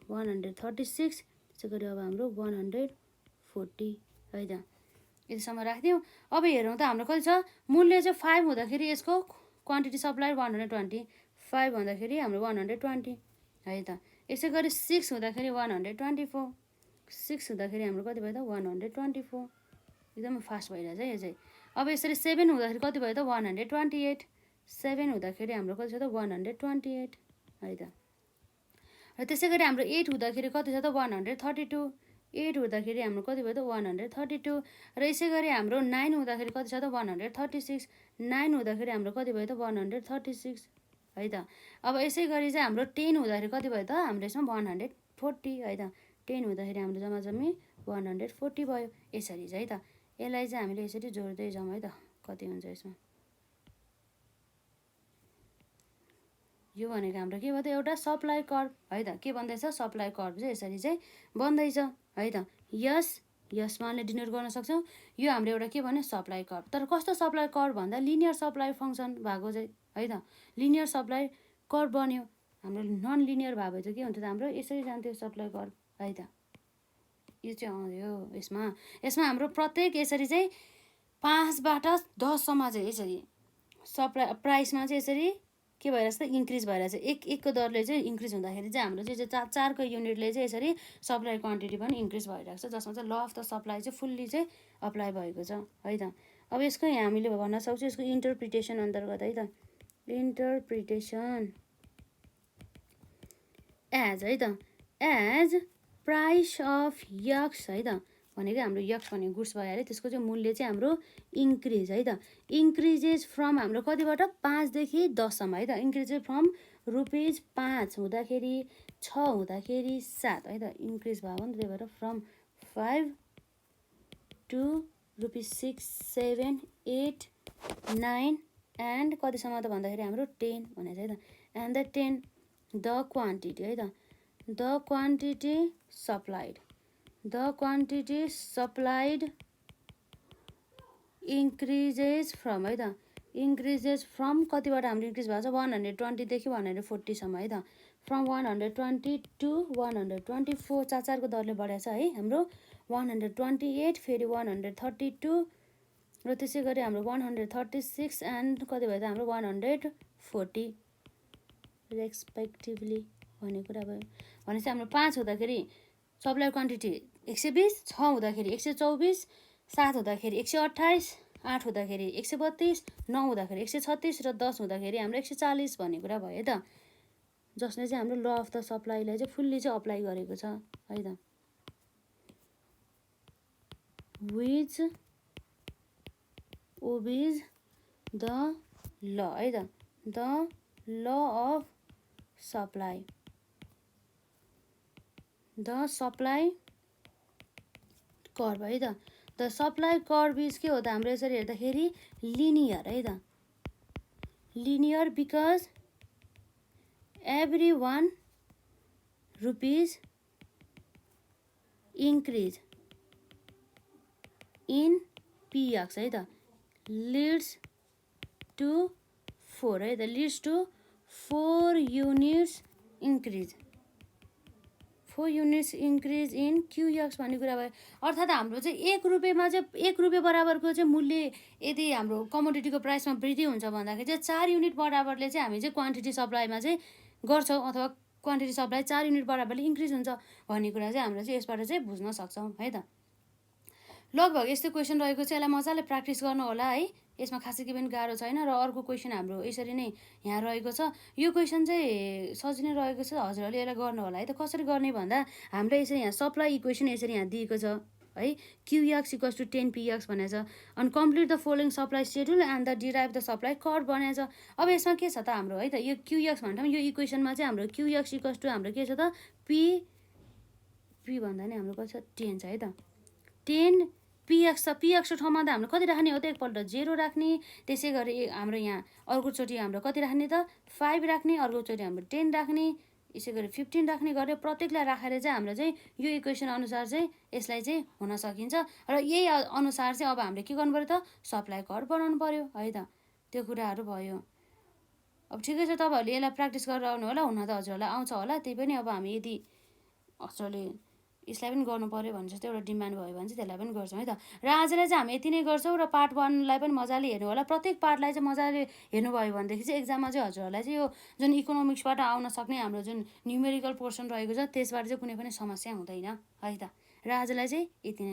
Speaker 1: 136 त्यसै गरी अब हाम्रो 140 है त यससम्म राखिदिउँ। अब हेरौँ त हाम्रो कति छ मूल्य चाहिँ 5 हुँदाखेरि यसको क्वान्टिटी सप्लाई 120 5 भन्दाखेरि हाम्रो 120 है त। यसै गरी 6 हुँदाखेरि 124 6 हुँदाखेरि हाम्रो कति भयो त 124 एकदमै फास्ट भइरहेछ है यो चाहिँ। अब यसरी 7 हुँदाखेरि कति भयो त 128 7 हुँदाखेरि हाम्रो कति छ त 128 है त। र त्यसै गरी हाम्रो 8 हुँदाखेरि कति छ त 132 8 हुँदाखेरि हाम्रो कति भयो त 132 र यसै गरी हाम्रो 9 हुँदाखेरि कति छ त 136 9 हुँदाखेरि हाम्रो कति भयो त 136 है त। अब यसै गरी चाहिँ हाम्रो 10 हुँदाखेरि कति भयो त हाम्रो यसमा 140 है त 10 हुँदाखेरि हाम्रो जम्मा जम्मी 140 भयो यसरी चाहिँ है त। यसलाई चाहिँ हामीले यसरी जोड्दै जाउँ है त कति हुन्छ यसमा। यो भनेको हाम्रो के भयो त एउटा सप्लाई कर्भ है त के बन्दैछ सप्लाई कर्भ चाहिँ यसरी चाहिँ बन्दैछ है त। यसमाले डिनोट गर्न सक्छौँ। यो हाम्रो एउटा के भन्यो सप्लाई कर्भ तर कस्तो सप्लाई कर्भ भन्दा लिनियर सप्लाई फङ्सन भएको चाहिँ है त लिनियर सप्लाई कर्भ बन्यो। हाम्रो नन लिनियर भएको चाहिँ के हुन्थ्यो त हाम्रो यसरी जान्थ्यो सप्लाई कर्भ है त। यो चाहिँ आयो यसमा हाम्रो प्रत्येक यसरी चाहिँ 5 बाट 10 सम्म चाहिँ यसरी सप्लाई प्राइसमा चाहिँ यसरी के भइरहेछ त इन्क्रिज भइरहेछ 1 को दरले चाहिँ इन्क्रिज हुँदाखेरि चाहिँ हाम्रो चाहिँ 4 को युनिटले चाहिँ यसरी सप्लाई क्वान्टिटी पनि इन्क्रिज भइरहेको छ जसमा चाहिँ ल अफ द सप्लाई चाहिँ फुल्ली चाहिँ अप्लाई भएको छ है त। अब यसको यहाँ हामीले भन्न सक्छौँ यसको इन्टरप्रिटेसन अन्तर्गत है त, इन्टरप्रिटेसन एज है त, एज प्राइस अफ यक्स है त, भनेको हाम्रो यक्स भनेको गुड्स भयो अरे, त्यसको चाहिँ मूल्य चाहिँ हाम्रो इन्क्रिज है त, इन्क्रिजेस फ्रम हाम्रो कतिबाट 5 देखि 10 सम्म है त, इन्क्रिजेस फ्रम ₹5 हुँदाखेरि 6 हुँदाखेरि 7 है त, इन्क्रिज भयो नि, त्यही भएर फ्रम 5 to ₹6 7 8 9 एन्ड कतिसम्म त भन्दाखेरि हाम्रो 10 भनेको छ है त, एन्ड द 10 द क्वान्टिटी है त, the quantity supplied, the quantity supplied increases from है त, इन्क्रिजेस फ्रम कतिबाट हाम्रो इन्क्रिज भएको छ 120 देखि 140 सम्म है त, फ्रम 120 to 124 चारको दरले बढेको छ है हाम्रो, 128 फेरि 132 र त्यसै गरी हाम्रो 136 एन्ड कति भयो त हाम्रो 140 रेस्पेक्टिभली भन्ने कुरा भयो। भनेपछि हाम्रो 5 हुँदाखेरि सप्लाई क्वान्टिटी 120, 6 हुँदाखेरि 124, 7 हुँदाखेरि 128, 8 हुँदाखेरि 132, 9 हुँदाखेरि 136 र 10 हुँदाखेरि हाम्रो 140 भन्ने कुरा भयो त, जसले चाहिँ हाम्रो ल अफ द सप्लाईलाई चाहिँ फुल्ली चाहिँ अप्लाई गरेको छ है त, विच ओबिज द ल है त, the law of supply, the supply curve है त, द सप्लाई कर्भ इज के हो त हाम्रो यसरी हेर्दाखेरि लिनियर है त, linear because every 1 rupees increase in P X है त, लिड्स टु 4 है त, leads to 4 units increase, 4 units increase in Q X भन्ने कुरा भयो। अर्थात् हाम्रो चाहिँ 1 रुपियाँमा चाहिँ 1 रुपियाँ बराबरको चाहिँ मूल्य यदि हाम्रो कमोडिटीको प्राइसमा वृद्धि हुन्छ भन्दाखेरि चाहिँ 4 युनिट बराबरले चाहिँ हामी चाहिँ क्वान्टिटी सप्लाईमा चाहिँ गर्छौँ, अथवा क्वान्टिटी सप्लाई 4 युनिट बराबरले इन्क्रिज हुन्छ भन्ने कुरा चाहिँ हाम्रो चाहिँ यसबाट चाहिँ बुझ्न सक्छौँ है त। लगभग यस्तो क्वेसन रहेको छ, यसलाई मजाले प्र्याक्टिस गर्नु होला है, यसमा खासै के पनि गाह्रो छैन। र अर्को क्वेसन हाम्रो यसरी नै यहाँ रहेको छ, यो क्वेसन चाहिँ सजिलै रहेको छ, हजुरहरूले यसलाई गर्नु होला है त। कसरी गर्ने भन्दा हामीले यसरी यहाँ सप्लाई इक्वेसन यसरी यहाँ दिएको छ है, क्युएक्स इक्वल्स टु 10 पिएक्स भनेको छ, अनि complete the following supply schedule and the derive the supply curve भनेको छ। अब यसमा के छ त हाम्रो है त, यो क्युएक्स भन्दा यो इक्वेसनमा चाहिँ हाम्रो क्युएक्स इक्वल्स टु हाम्रो के छ त, पी भन्दा नि हाम्रो कति छ 10 छ है त, 10 पिएक्स छ, पिएक्सको ठाउँमा त हाम्रो कति राख्ने हो त, एकपल्ट 0 राख्ने, त्यसै गरी हाम्रो यहाँ अर्कोचोटि हाम्रो कति राख्ने त 5 राख्ने, अर्कोचोटि हाम्रो 10 राख्ने, यसै गरी 15 राख्ने गरेर प्रत्येकलाई राखेर चाहिँ हाम्रो चाहिँ यो इक्वेसन अनुसार चाहिँ यसलाई चाहिँ हुन सकिन्छ। र यही अनुसार चाहिँ अब हामीले के गर्नु पऱ्यो त, सप्लाई कर्भ बनाउनु पऱ्यो है त, त्यो कुराहरू भयो। अब ठिकै छ, तपाईँहरूले यसलाई प्र्याक्टिस गरेर आउनु होला, हुन त हजुरहरूलाई आउँछ होला, त्यही पनि अब हामी यदि हजुरले यसलाई पनि गर्नु पऱ्यो भने जस्तो एउटा डिमान्ड भयो भने चाहिँ त्यसलाई पनि गर्छौँ है त। र आजलाई चाहिँ हामी यति नै गर्छौँ, र पार्ट 1लाई पनि मजाले हेर्नु होला, प्रत्येक पार्टलाई चाहिँ मजाले हेर्नुभयो भनेदेखि चाहिँ एक्जाममा चाहिँ हजुरहरूलाई चाहिँ यो जुन इकोनोमिक्सबाट आउन सक्ने हाम्रो जुन न्युमेरिकल पोर्सन रहेको छ त्यसबाट चाहिँ कुनै पनि समस्या हुँदैन है त। र आजलाई चाहिँ यति नै।